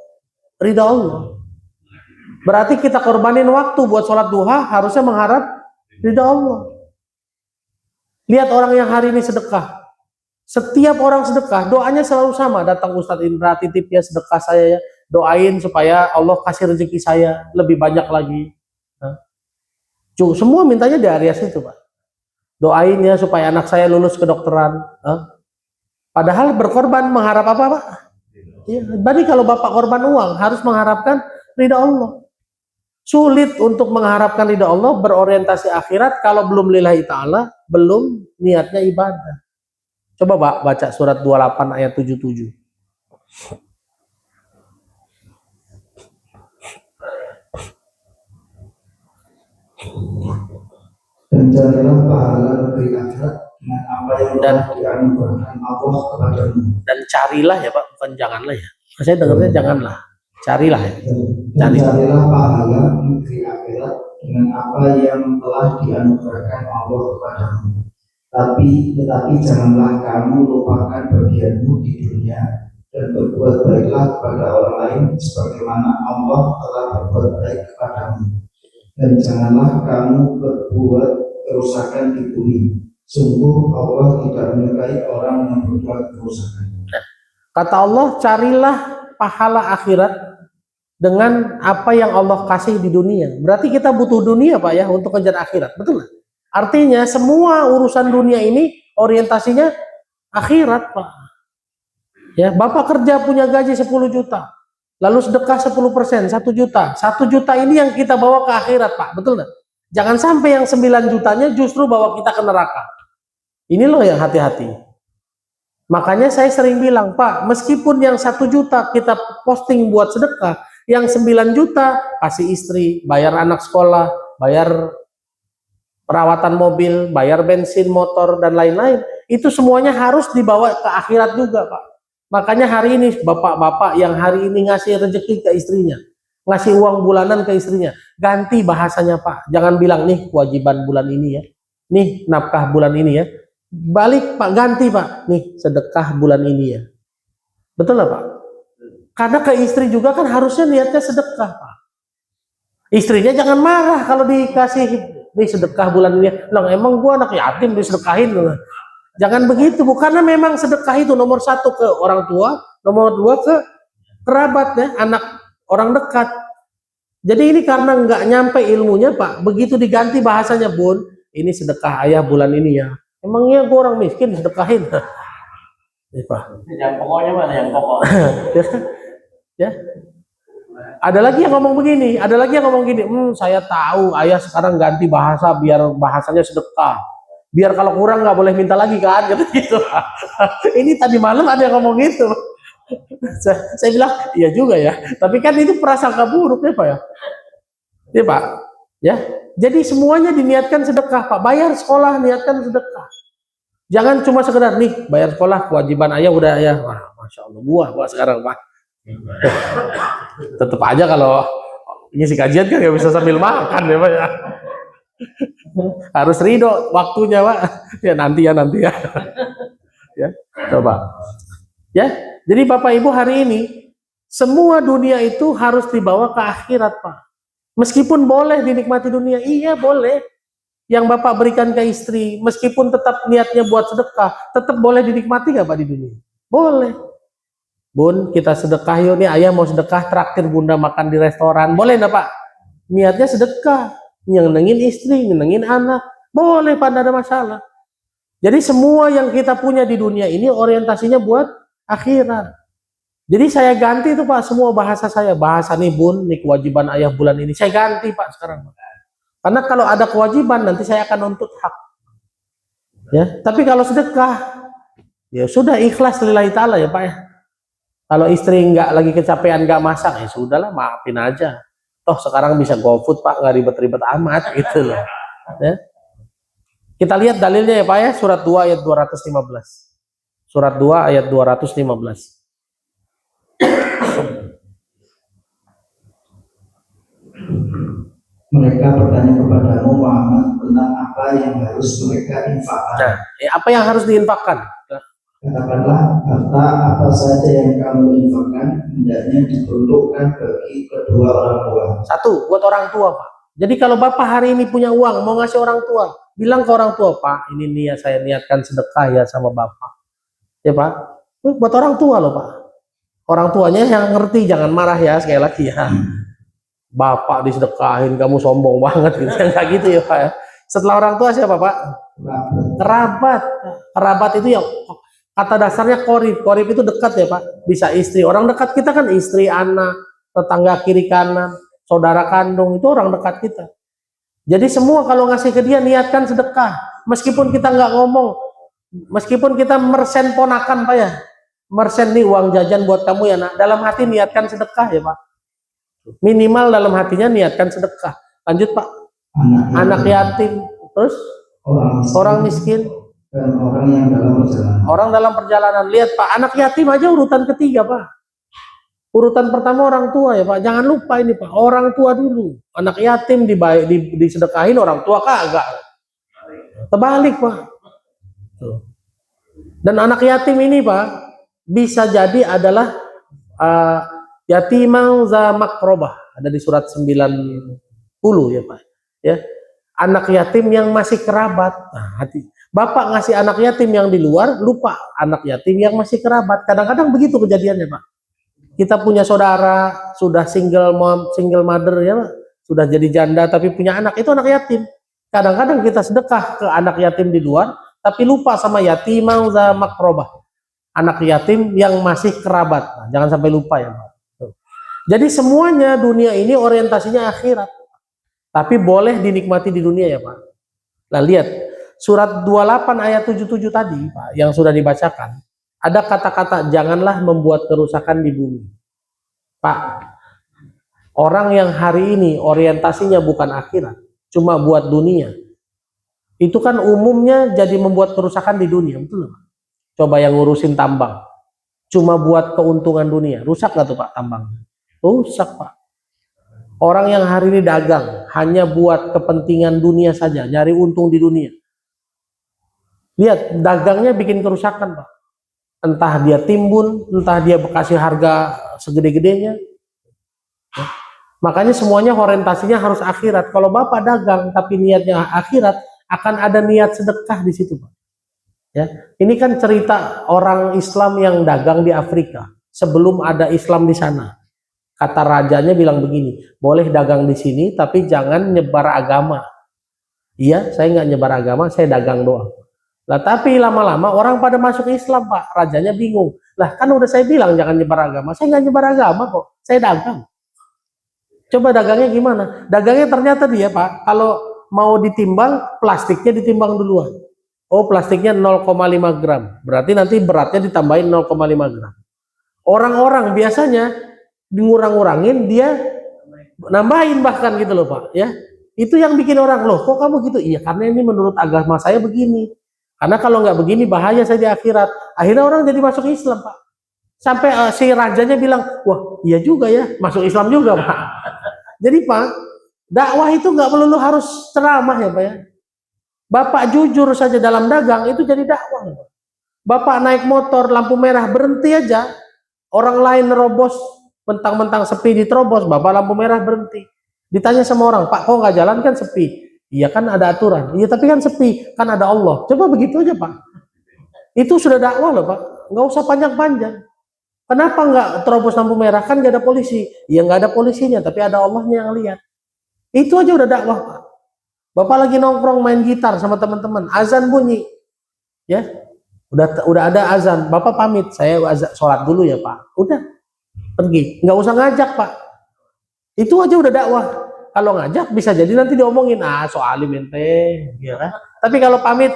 Ridha Allah. Berarti kita korbanin waktu buat sholat duha, harusnya mengharap ridha Allah. Lihat orang yang hari ini sedekah. Setiap orang sedekah, doanya selalu sama. Datang Ustadz Indra, titip ya sedekah saya ya. Doain supaya Allah kasih rezeki saya lebih banyak lagi. Semua mintanya di area situ Pak. Doain ya supaya anak saya lulus kedokteran. Padahal berkorban mengharap apa Pak? Ya, berarti kalau Bapak korban uang harus mengharapkan ridha Allah. Sulit untuk mengharapkan ridha Allah, berorientasi akhirat kalau belum lillahi ta'ala, belum niatnya ibadah. Coba Pak baca surat 28 ayat 77. Dan carilah pahala negeri akhirat dengan apa yang telah dianugerahkan Allah kepadamu. Dan carilah ya Pak, bukan janganlah ya. Saya dengarnya janganlah. Carilah ya. Dan carilah pahala negeri akhirat dengan apa yang telah dianugerahkan Allah kepadamu. Tetapi janganlah kamu lupakan bagianmu di dunia dan berbuat baiklah kepada orang lain sebagaimana Allah telah berbuat baik kepadamu. Dan janganlah kamu berbuat kerusakan di bumi. Sungguh Allah tidak menyukai orang yang berbuat kerusakan. Kata Allah, carilah pahala akhirat dengan apa yang Allah kasih di dunia. Berarti kita butuh dunia Pak ya untuk kejar akhirat, betul nggak? Artinya semua urusan dunia ini orientasinya akhirat Pak. Ya, Bapak kerja punya gaji 10 juta, lalu sedekah 10%, 1 juta. 1 juta ini yang kita bawa ke akhirat Pak, betul nggak? Jangan sampai yang 9 jutanya justru bawa kita ke neraka. Ini loh yang hati-hati. Makanya saya sering bilang, Pak, meskipun yang 1 juta kita posting buat sedekah, yang 9 juta kasih istri, bayar anak sekolah, bayar perawatan mobil, bayar bensin motor dan lain-lain, itu semuanya harus dibawa ke akhirat juga Pak. Makanya hari ini bapak-bapak yang hari ini ngasih rezeki ke istrinya, ngasih uang bulanan ke istrinya, ganti bahasanya Pak. Jangan bilang nih kewajiban bulan ini ya, nih nafkah bulan ini ya. Balik Pak, ganti Pak, nih sedekah bulan ini ya. Betul lah Pak? Karena ke istri juga kan harusnya niatnya sedekah Pak. Istrinya jangan marah kalau dikasih nih sedekah bulan ini. Loh, emang gua anak yatim disedekahin loh. Jangan begitu, bukannya memang sedekah itu nomor satu ke orang tua, nomor dua ke kerabat ya, anak orang dekat. Jadi ini karena nggak nyampe ilmunya Pak, begitu diganti bahasanya Bun, ini sedekah ayah bulan ini ya. Emangnya gue orang miskin sedekahin? Ya, Pak. Yang pokoknya mana yang pokok? Ya. Ada lagi yang ngomong begini, ada lagi yang ngomong gini, saya tahu ayah sekarang ganti bahasa biar bahasanya sedekah. Biar kalau kurang nggak boleh minta lagi kan, gitu. Ini tadi malam ada yang ngomong gitu. Saya bilang, iya juga ya. Tapi kan itu prasangka buruk ya Pak ya. Ya Pak. Ya. Jadi semuanya diniatkan sedekah Pak. Bayar sekolah niatkan sedekah. Jangan cuma sekedar nih bayar sekolah kewajiban ayah udah ya. Wah, masya Allah buah sekarang Pak. Tetap aja kalau ngisi kajian kan nggak bisa sambil makan ya Pak ya. Harus ridho waktunya Pak. Ya nanti ya. Ya, coba. Ya, jadi Bapak Ibu hari ini semua dunia itu harus dibawa ke akhirat Pak. Meskipun boleh dinikmati dunia, iya boleh. Yang Bapak berikan ke istri, meskipun tetap niatnya buat sedekah, tetap boleh dinikmati nggak Pak di dunia? Boleh. Bun, kita sedekah yuk nih, ayah mau sedekah traktir bunda makan di restoran, boleh nggak Pak? Niatnya sedekah, nyenengin istri, nyenengin anak, boleh Pak, nggak ada masalah. Jadi semua yang kita punya di dunia ini orientasinya buat akhirat. Jadi saya ganti itu Pak, semua bahasa saya, bahasa nih Bun, nih kewajiban ayah bulan ini, saya ganti Pak sekarang. Karena kalau ada kewajiban nanti saya akan nuntut hak. Ya, tapi kalau sedekah, ya sudah ikhlas lillahi ta'ala ya Pak ya. Kalau istri nggak lagi kecapean nggak masak, ya sudahlah maafin aja. Toh sekarang bisa GoFood Pak, nggak ribet-ribet amat gitu loh. Ya. Kita lihat dalilnya ya Pak ya, surat 2 ayat 215. Surat 2 ayat 215. Mereka bertanya kepadamu Muhammad tentang apa yang harus mereka infakkan. Nah, apa yang harus diinfakkan? Katakanlah harta apa saja yang kamu infakkan hendaknya diperuntukkan bagi kedua orang tua. Satu, buat orang tua Pak. Jadi kalau Bapak hari ini punya uang mau ngasih orang tua, bilang ke orang tua Pak, ini niat saya niatkan sedekah ya sama Bapak. Ya Pak, buat orang tua loh Pak. Orang tuanya yang ngerti, jangan marah ya sekali lagi ya. Bapak disedekahin, kamu sombong banget gitu. Enggak gitu ya Pak ya. Setelah orang tua siapa Pak? Kerabat. Kerabat itu yang kata dasarnya korib. Korib itu dekat ya Pak. Bisa istri. Orang dekat kita kan istri, anak, tetangga kiri kanan, saudara kandung, itu orang dekat kita. Jadi semua kalau ngasih ke dia niatkan sedekah. Meskipun kita nggak ngomong, meskipun kita mersen ponakan Pak ya. Mersen nih uang jajan buat kamu ya nak. Dalam hati niatkan sedekah ya Pak. Minimal dalam hatinya niatkan sedekah. Lanjut Pak. Anak yatim, terus orang miskin dan orang yang dalam perjalanan. Orang dalam perjalanan. Lihat Pak, anak yatim aja urutan ketiga Pak. Urutan pertama orang tua ya Pak. Jangan lupa ini Pak, orang tua dulu. Anak yatim disedekahin, orang tua kagak. Terbalik Pak. Dan anak yatim ini Pak bisa jadi adalah yatimang za makrobah, ada di surat 90 ya Pak ya. Anak yatim yang masih kerabat. Nah, Bapak ngasih anak yatim yang di luar, lupa anak yatim yang masih kerabat. Kadang-kadang begitu kejadiannya Pak. Kita punya saudara sudah single mom, single mother ya Pak, sudah jadi janda tapi punya anak, itu anak yatim. Kadang-kadang kita sedekah ke anak yatim di luar tapi lupa sama yatimang za makrobah, anak yatim yang masih kerabat. Nah, jangan sampai lupa ya Pak. Jadi semuanya dunia ini orientasinya akhirat. Tapi boleh dinikmati di dunia ya Pak. Nah lihat, surat 28 ayat 77 tadi Pak, yang sudah dibacakan. Ada kata-kata janganlah membuat kerusakan di bumi. Pak, orang yang hari ini orientasinya bukan akhirat, cuma buat dunia. Itu kan umumnya jadi membuat kerusakan di dunia, betul Pak? Coba yang ngurusin tambang, cuma buat keuntungan dunia. Rusak gak tuh Pak tambang? Rusak Pak. Orang yang hari ini dagang hanya buat kepentingan dunia saja, nyari untung di dunia. Lihat, dagangnya bikin kerusakan Pak. Entah dia timbun, entah dia kasih harga segede-gedenya. Makanya semuanya orientasinya harus akhirat. Kalau Bapak dagang tapi niatnya akhirat, akan ada niat sedekah di situ Pak. Ya, ini kan cerita orang Islam yang dagang di Afrika sebelum ada Islam di sana. Kata rajanya bilang begini, boleh dagang di sini tapi jangan nyebar agama. Iya, saya nggak nyebar agama, saya dagang doang. Lah tapi lama-lama orang pada masuk Islam, Pak. Rajanya bingung. Lah kan udah saya bilang jangan nyebar agama. Saya nggak nyebar agama kok, saya dagang. Coba dagangnya gimana? Dagangnya ternyata dia, Pak, kalau mau ditimbang, plastiknya ditimbang duluan. Oh, plastiknya 0,5 gram. Berarti nanti beratnya ditambahin 0,5 gram. Orang-orang biasanya ngurang-ngurangin, dia nambahin bahkan gitu loh, Pak. Ya, itu yang bikin orang, loh kok kamu gitu? Iya, karena ini menurut agama saya begini. Karena kalau nggak begini bahaya saya di akhirat. Akhirnya orang jadi masuk Islam, Pak. Sampai si rajanya bilang, wah iya juga ya, masuk Islam juga, Pak. Jadi Pak, dakwah itu nggak melulu harus ceramah ya Pak ya. Bapak jujur saja dalam dagang itu jadi dakwah. Bapak naik motor lampu merah berhenti aja, orang lain nerobos, mentang-mentang sepi diterobos, Bapak lampu merah berhenti. Ditanya sama orang, Pak kok nggak jalan, kan sepi. Iya kan ada aturan. Iya tapi kan sepi, kan ada Allah. Coba begitu aja Pak. Itu sudah dakwah loh Pak. Nggak usah panjang-panjang. Kenapa nggak terobos lampu merah? Kan nggak ada polisi. Ya nggak ada polisinya, tapi ada Allahnya yang lihat. Itu aja udah dakwah Pak. Bapak lagi nongkrong main gitar sama teman-teman, azan bunyi, ya, udah ada azan. Bapak pamit, saya sholat dulu ya Pak. Udah pergi, nggak usah ngajak Pak. Itu aja udah dakwah. Kalau ngajak bisa jadi nanti diomongin, soalim ente, ya kan? Tapi kalau pamit,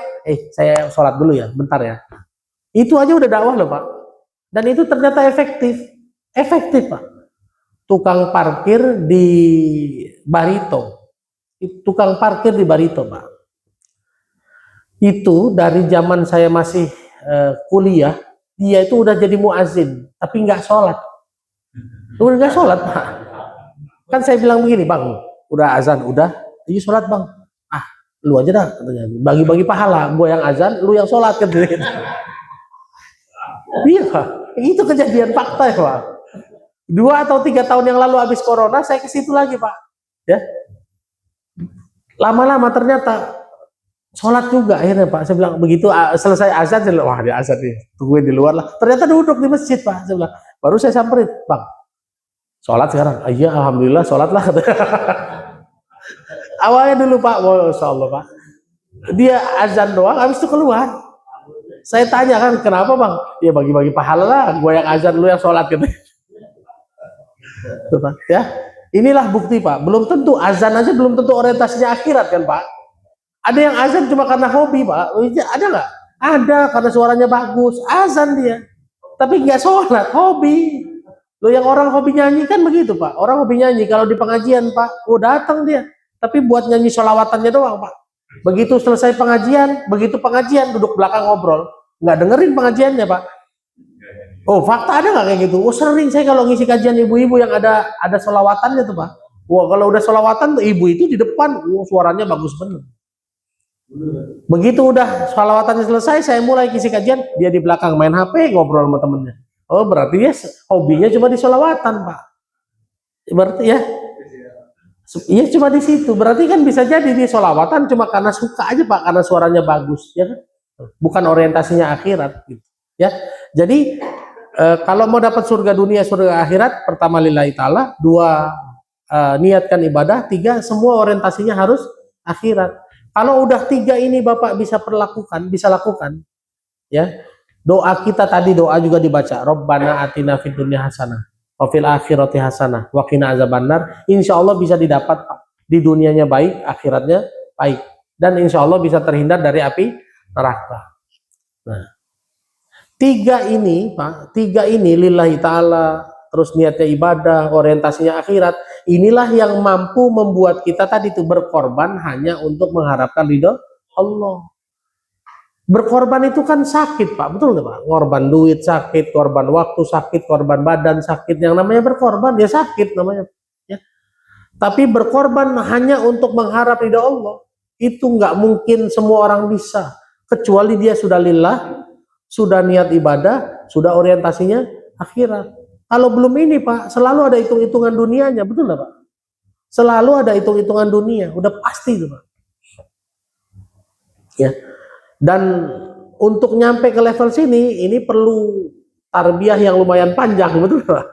saya sholat dulu ya, bentar ya. Itu aja udah dakwah loh Pak. Dan itu ternyata efektif Pak. Tukang parkir di Barito, tukang parkir di Barito Pak. Itu dari zaman saya masih kuliah, dia itu udah jadi muazin, tapi nggak sholat. Udah nggak sholat Pak. Kan saya bilang begini, Bang, udah azan, udah, iya sholat Bang. Lu aja dah, katanya. Bagi-bagi pahala, gua yang azan, lu yang sholat kan. Iya Pak, itu kejadian fakta ya Pak. 2 atau 3 tahun yang lalu habis corona, saya ke situ lagi Pak. Ya, lama-lama ternyata sholat juga akhirnya Pak. Saya bilang begitu selesai azan, saya bilang, wah dia azan nih, tungguin di luar lah. Ternyata duduk di masjid Pak. Saya bilang, baru saya samperin, Bang, sholat sekarang. Iya alhamdulillah sholat lah. Awalnya dulu Pak, masya Allah Pak, dia azan doang, habis itu keluar. Saya tanya kan, kenapa Bang? Ya bagi-bagi pahala lah, gue yang azan, lu yang sholat gitu. Tuh, Pak. Ya, inilah bukti Pak. Belum tentu azan aja belum tentu orientasinya akhirat kan Pak. Ada yang azan cuma karena hobi Pak. Ada nggak? Ada, karena suaranya bagus, azan dia. Tapi nggak sholat, hobi. Lo yang orang hobi nyanyi kan begitu Pak. Orang hobi nyanyi kalau di pengajian Pak, datang dia. Tapi buat nyanyi sholawatannya doang Pak. Begitu selesai pengajian, duduk belakang ngobrol, nggak dengerin pengajiannya Pak. Oh fakta ada nggak kayak gitu? Oh sering saya kalau ngisi kajian ibu-ibu yang ada sholawatannya tuh Pak. Wah kalau udah sholawatan tuh ibu itu di depan, suaranya bagus bener. Begitu udah sholawatannya selesai, saya mulai ngisi kajian, dia di belakang main HP ngobrol sama temennya. Oh berarti dia hobinya cuma di sholawatan Pak. Berarti ya, iya cuma di situ. Berarti kan bisa jadi dia sholawatan cuma karena suka aja Pak, karena suaranya bagus, ya kan? Bukan orientasinya akhirat, gitu. Ya, jadi kalau mau dapat surga dunia, surga akhirat, pertama lillahi ta'ala, 2 niatkan ibadah, 3 semua orientasinya harus akhirat. Kalau udah 3 ini Bapak bisa lakukan, ya. Doa kita tadi, doa juga dibaca, Rabbana atina fid dunya hasanah wa fil akhirati hasanah wa qina azabannar. Insya Allah bisa didapat Pak. Di dunianya baik, akhiratnya baik, dan insya Allah bisa terhindar dari api neraka. Nah, 3 ini Pak, 3 ini lillahi ta'ala, terus niatnya ibadah, orientasinya akhirat, inilah yang mampu membuat kita tadi itu berkorban hanya untuk mengharapkan ridho Allah. Berkorban itu kan sakit Pak, betul nggak Pak? Korban duit sakit, korban waktu sakit, korban badan sakit. Yang namanya berkorban ya sakit namanya, ya. Tapi berkorban hanya untuk mengharap ridho Allah, itu nggak mungkin semua orang bisa, kecuali dia sudah lillah, sudah niat ibadah, sudah orientasinya akhirat. Kalau belum ini Pak, selalu ada hitung-hitungan dunianya, betul nggak Pak? Selalu ada hitung-hitungan dunia, udah pasti itu Pak. Ya. Dan untuk nyampe ke level sini, ini perlu tarbiyah yang lumayan panjang, betul Pak?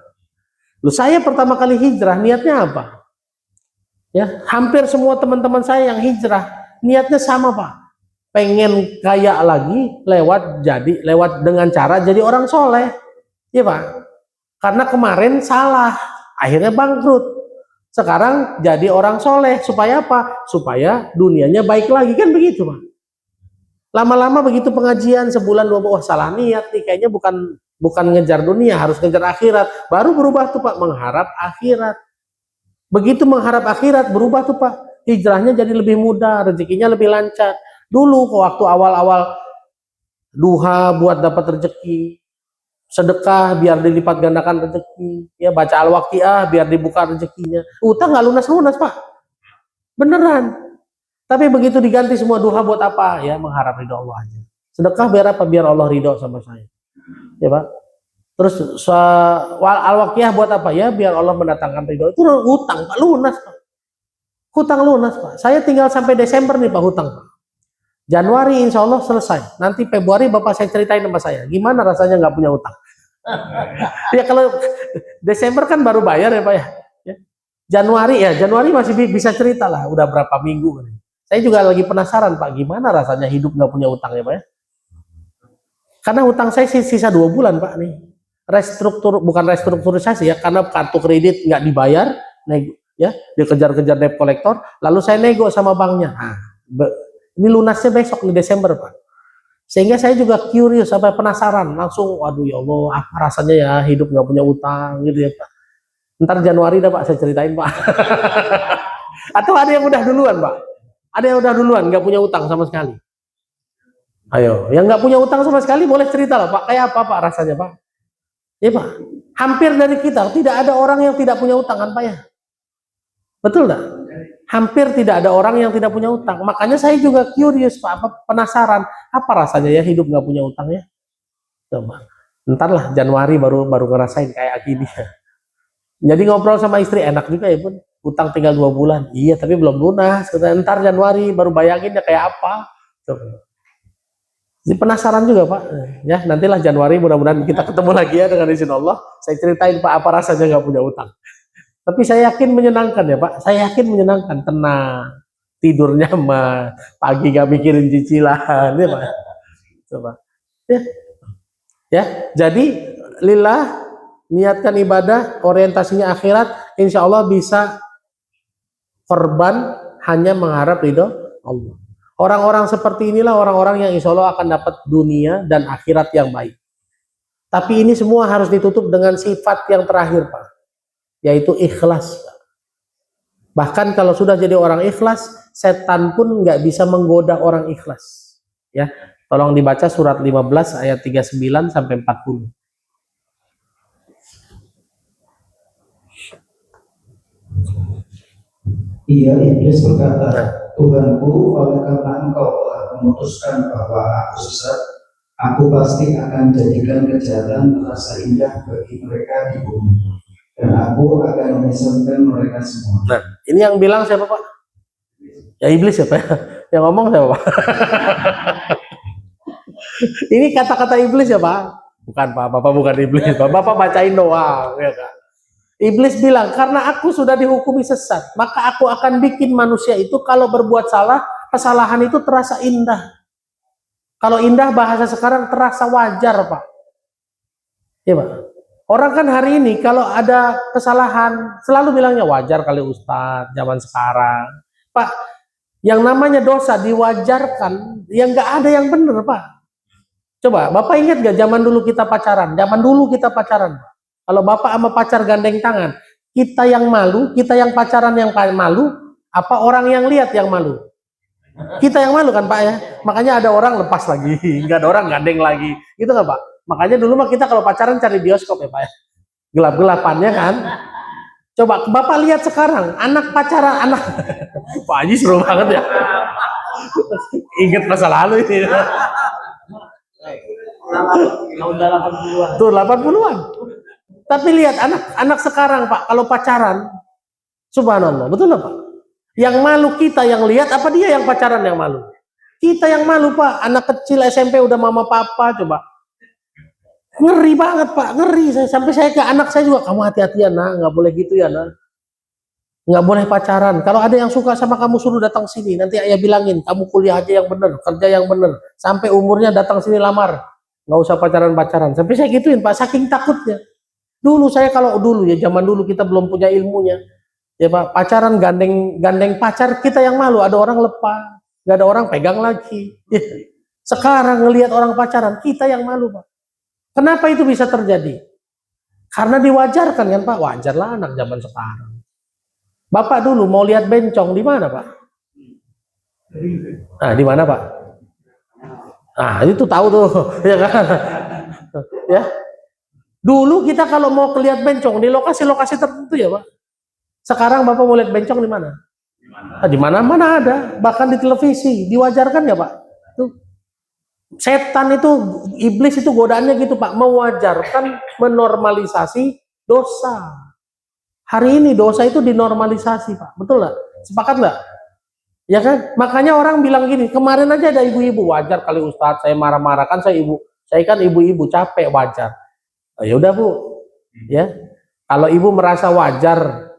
Loh, saya pertama kali hijrah, niatnya apa? Ya, hampir semua teman-teman saya yang hijrah, niatnya sama Pak. Pengen kaya lagi lewat dengan cara jadi orang soleh. Ya Pak? Karena kemarin salah, akhirnya bangkrut. Sekarang jadi orang soleh, supaya apa? Supaya dunianya baik lagi, kan begitu Pak. Lama-lama begitu pengajian sebulan dua bulan, wah salah niat nih, kayaknya bukan ngejar dunia, harus ngejar akhirat. Baru berubah tuh Pak, mengharap akhirat. Begitu mengharap akhirat, berubah tuh Pak, hijrahnya jadi lebih mudah, rezekinya lebih lancar. Dulu waktu awal-awal duha buat dapat rezeki, sedekah biar dilipat gandakan rezeki, ya baca al-waqiah biar dibuka rezekinya. Utang nggak lunas-lunas Pak, beneran. Tapi begitu diganti semua, duha buat apa? Ya mengharap ridho Allah aja. Sedekah biar apa? Biar Allah ridho sama saya. Ya Pak. Terus al-waqiah buat apa? Ya biar Allah mendatangkan ridho. Itu hutang Pak, lunas Pak. Hutang lunas Pak. Saya tinggal sampai Desember nih Pak, hutang Pak. Januari insya Allah selesai. Nanti Februari Bapak saya ceritain sama saya. Gimana rasanya nggak punya hutang? Ya kalau Desember kan baru bayar ya Pak ya. Januari masih bisa cerita lah. Udah berapa minggu. Saya juga lagi penasaran Pak, gimana rasanya hidup nggak punya hutang ya Pak ya. Karena hutang saya sisa 2 bulan Pak nih. Bukan restrukturisasi ya, karena kartu kredit nggak dibayar, ya dikejar-kejar debt collector, lalu saya nego sama banknya. Ini lunasnya besok nih Desember Pak. Sehingga saya juga curious sampai penasaran, langsung waduh ya Allah, apa rasanya ya hidup nggak punya utang gitu ya Pak. Ntar Januari dah Pak saya ceritain Pak. Atau ada yang udah duluan Pak? Ada yang udah duluan nggak punya utang sama sekali? Ayo, yang nggak punya utang sama sekali boleh cerita lah Pak, kayak apa Pak rasanya Pak? Ya Pak, hampir dari kita tidak ada orang yang tidak punya utang kan Pak ya? Betul nggak? Hampir tidak ada orang yang tidak punya utang. Makanya saya juga curious Pak, penasaran apa rasanya ya hidup nggak punya utang ya? Coba, ntar lah Januari baru ngerasain kayak gini. Jadi ngobrol sama istri enak juga ya Bun, utang tinggal 2 bulan. Iya tapi belum lunas. Ntar Januari baru bayangin ya kayak apa. Coba. Jadi penasaran juga Pak, ya nantilah Januari mudah-mudahan kita ketemu lagi ya dengan izin Allah. Saya ceritain Pak apa rasanya nggak punya utang. Tapi saya yakin menyenangkan ya Pak, saya yakin menyenangkan, tenang, tidur nyaman, pagi nggak mikirin cicilan, ya Pak. Coba, ya. Jadi lillah, niatkan ibadah, orientasinya akhirat, insya Allah bisa korban hanya mengharap ridho Allah. Orang-orang seperti inilah orang-orang yang insya Allah akan dapat dunia dan akhirat yang baik. Tapi ini semua harus ditutup dengan sifat yang terakhir Pak, yaitu ikhlas. Bahkan kalau sudah jadi orang ikhlas, setan pun nggak bisa menggoda orang ikhlas. Ya, tolong dibaca surat 15 ayat 39 sampai 40. Ia iblis berkata, Tuhanku, oleh karena engkau telah memutuskan bahwa aku sesat, aku pasti akan jadikan kejahatan terasa indah bagi mereka di bumi, dan aku akan menyesatkan mereka semua. Nah, ini yang bilang siapa Pak? Ya iblis ya Pak. Yang ngomong siapa Pak? Ini kata-kata iblis ya Pak? Bukan Pak, Bapak bukan iblis Pak. Bapak bacain doang ya kan. Iblis bilang, karena aku sudah dihukumi sesat, maka aku akan bikin manusia itu kalau berbuat salah, kesalahan itu terasa indah. Kalau indah bahasa sekarang terasa wajar Pak. Ya Pak. Orang kan hari ini kalau ada kesalahan selalu bilangnya wajar kali Ustadz zaman sekarang. Pak, yang namanya dosa diwajarkan, yang nggak ada yang benar Pak. Coba Bapak ingat gak zaman dulu kita pacaran? Zaman dulu kita pacaran. Kalau Bapak sama pacar gandeng tangan, kita yang malu, kita yang pacaran yang malu, apa orang yang lihat yang malu? Kita yang malu kan Pak ya? Makanya ada orang lepas lagi, nggak ada orang gandeng lagi, gitu nggak Pak? Makanya dulu mah kita kalau pacaran cari bioskop ya Pak ya, gelap-gelapannya kan. Coba Bapak lihat sekarang, anak pacaran, anak Pak Haji seru banget ya. Ingat masa lalu ini. Tahun 80-an. Tuh 80-an. Tapi lihat anak sekarang Pak, kalau pacaran, subhanallah, betul nggak Pak? Yang malu kita yang lihat, apa dia yang pacaran yang malu? Kita yang malu Pak, anak kecil SMP udah mama papa coba. Ngeri banget Pak, ngeri saya. Sampai saya ke anak saya juga, kamu hati-hati ya nak, nggak boleh gitu ya nak. Nggak boleh pacaran. Kalau ada yang suka sama kamu suruh datang sini. Nanti ayah bilangin, kamu kuliah aja yang bener, kerja yang bener. Sampai umurnya datang sini lamar. Nggak usah pacaran-pacaran. Sampai saya gituin Pak, saking takutnya. Dulu saya kalau dulu ya, zaman dulu kita belum punya ilmunya. Ya Pak, pacaran gandeng pacar kita yang malu. Ada orang lepas, nggak ada orang pegang lagi. Sekarang ngelihat orang pacaran, kita yang malu Pak. Kenapa itu bisa terjadi? Karena diwajarkan kan Pak, wajarlah anak zaman sekarang. Bapak dulu mau lihat bencong di mana Pak? Nah, di mana Pak? Nah, itu tahu tuh, ya kan? Ya. Dulu kita kalau mau lihat bencong di lokasi-lokasi tertentu ya Pak. Sekarang Bapak mau lihat bencong di mana? Nah, di mana-mana ada, bahkan di televisi, diwajarkan ya Pak? Tuh. Setan itu, iblis itu godaannya gitu Pak, mewajarkan, menormalisasi dosa. Hari ini dosa itu dinormalisasi Pak, betul nggak? Sepakat nggak? Ya kan? Makanya orang bilang gini, kemarin aja ada ibu-ibu, wajar kali Ustadz saya marah-marah, kan saya kan ibu-ibu capek, wajar. Oh, ya udah Bu, ya. Kalau ibu merasa wajar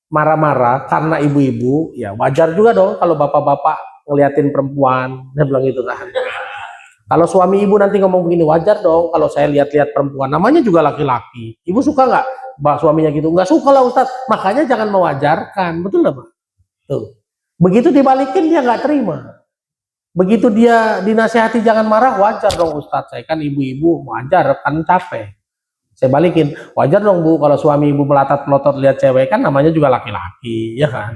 marah-marah karena ibu-ibu, ya wajar juga dong kalau bapak-bapak ngeliatin perempuan, dia bilang gitu kan. Kalau suami ibu nanti ngomong begini, wajar dong kalau saya lihat-lihat perempuan, namanya juga laki-laki. Ibu suka nggak suaminya gitu? Nggak suka lah Ustadz, makanya jangan mewajarkan, betul nggak Pak? Tuh. Begitu dibalikin dia nggak terima. Begitu dia dinasehati jangan marah, wajar dong Ustadz, saya kan ibu-ibu, wajar kan capek. Saya balikin, wajar dong Bu kalau suami ibu melatat-melotot lihat cewek, kan namanya juga laki-laki, ya kan?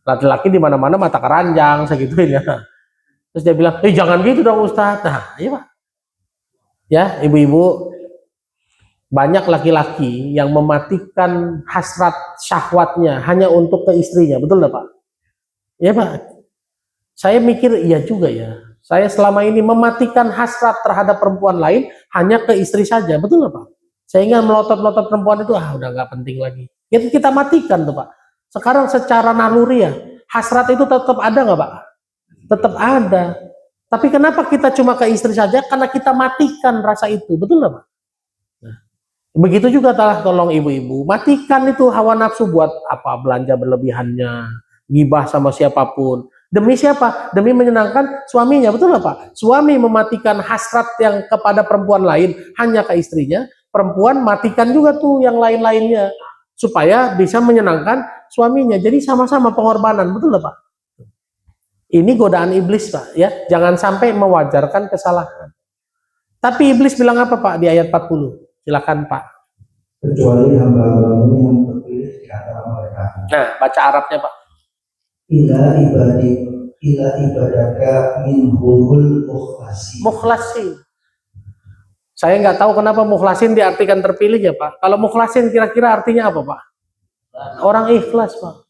Laki-laki di mana-mana mata keranjang, segituin ya. Terus dia bilang, jangan gitu dong Ustadz. Nah, iya Pak. Ya, ibu-ibu, banyak laki-laki yang mematikan hasrat syahwatnya hanya untuk ke istrinya, betul nggak Pak? Ya Pak. Saya mikir iya juga ya. Saya selama ini mematikan hasrat terhadap perempuan lain hanya ke istri saja, betul nggak Pak? Sehingga melotot-melotot perempuan itu udah nggak penting lagi. Itu kita matikan tuh Pak. Sekarang secara naluri ya, hasrat itu tetap ada nggak Pak? Tetap ada. Tapi kenapa kita cuma ke istri saja? Karena kita matikan rasa itu, betul nggak Pak? Nah, begitu juga tolong ibu-ibu, matikan itu hawa nafsu buat apa belanja berlebihannya, gibah sama siapapun. Demi siapa? Demi menyenangkan suaminya, betul nggak Pak? Suami mematikan hasrat yang kepada perempuan lain hanya ke istrinya, perempuan matikan juga tuh yang lain-lainnya supaya bisa menyenangkan suaminya. Jadi sama-sama pengorbanan, betul nggak Pak? Ini godaan iblis Pak, ya. Jangan sampai mewajarkan kesalahan. Tapi iblis bilang apa Pak di ayat 40? Silakan Pak. Kecuali hamba-hambamu yang terpilih di antara mereka. Nah, baca Arabnya Pak. Ila ibadaka minhumul mukhlasin. Mukhlasin. Saya nggak tahu kenapa mukhlasin diartikan terpilih ya Pak. Kalau mukhlasin kira-kira artinya apa Pak? Orang ikhlas Pak.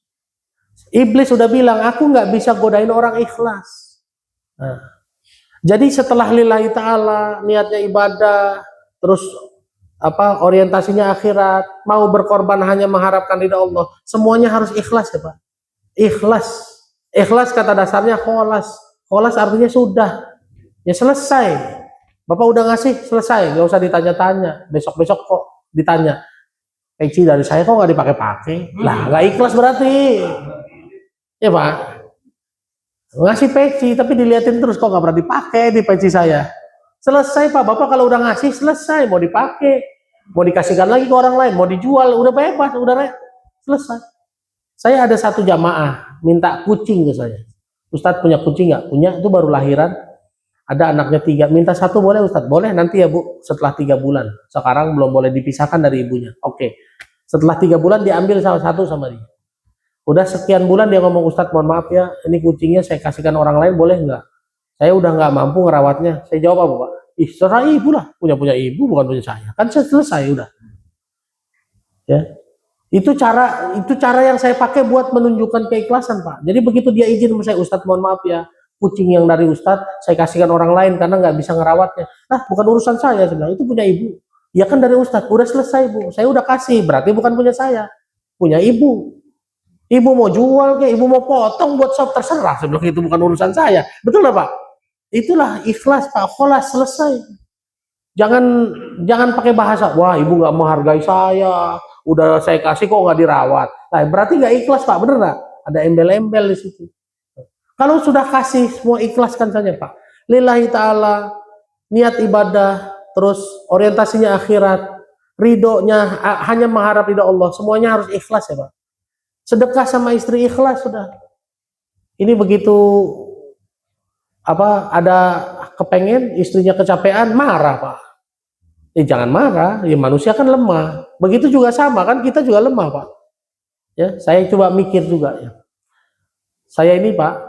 Iblis sudah bilang, aku nggak bisa godain orang ikhlas. Nah, jadi setelah lillahi ta'ala, niatnya ibadah, terus orientasinya akhirat, mau berkorban hanya mengharapkan ridha Allah, semuanya harus ikhlas ya Pak. Ikhlas. Ikhlas kata dasarnya kholas. Kholas artinya sudah. Ya selesai. Bapak udah ngasih, selesai. Nggak usah ditanya-tanya. Besok-besok kok ditanya. Peci dari saya kok nggak dipakai-pakai? Lah, nggak ikhlas berarti. Ya Pak, ngasih peci tapi diliatin terus kok nggak pernah dipakai di peci saya. Selesai Pak, Bapak kalau udah ngasih selesai, mau dipakai, mau dikasihkan lagi ke orang lain, mau dijual, udah bebas, udah selesai. Saya ada satu jamaah minta kucing ke saya. Ustadz punya kucing nggak? Punya, itu baru lahiran. Ada anaknya 3, minta 1 boleh Ustadz? Boleh nanti ya Bu, setelah 3 bulan. Sekarang belum boleh dipisahkan dari ibunya. Oke, setelah 3 bulan diambil salah satu sama dia. Udah sekian bulan dia ngomong, Ustadz mohon maaf ya, ini kucingnya saya kasihkan orang lain boleh nggak? Saya udah nggak mampu ngerawatnya. Saya jawab apa Pak? Serah ibu lah, punya ibu bukan punya saya. Kan selesai udah. Ya, itu cara yang saya pakai buat menunjukkan keikhlasan Pak. Jadi begitu dia izin sama saya, Ustadz mohon maaf ya, kucing yang dari Ustadz saya kasihkan orang lain karena nggak bisa ngerawatnya. Nah bukan urusan saya bilang, itu punya ibu. Ya kan dari Ustadz, udah selesai Bu, saya udah kasih, berarti bukan punya saya, punya ibu. Ibu mau jual kayak, ibu mau potong buat sop terserah, sebelum itu bukan urusan saya, betul nggak Pak? Itulah ikhlas Pak, kholas, selesai. Jangan pakai bahasa, wah ibu nggak menghargai saya, udah saya kasih kok nggak dirawat. Nah, berarti nggak ikhlas Pak, bener nggak? Ada embel-embel di situ. Kalau sudah kasih, semua ikhlaskan saja Pak. Lillahi ta'ala, niat ibadah, terus orientasinya akhirat, ridhonya hanya mengharap ridho Allah, semuanya harus ikhlas ya Pak. Sedekah sama istri ikhlas sudah. Ini begitu ada kepengen istrinya kecapean, marah Pak. Jangan marah, ya manusia kan lemah. Begitu juga sama kan, kita juga lemah Pak. Ya, saya coba mikir juga ya. Saya ini Pak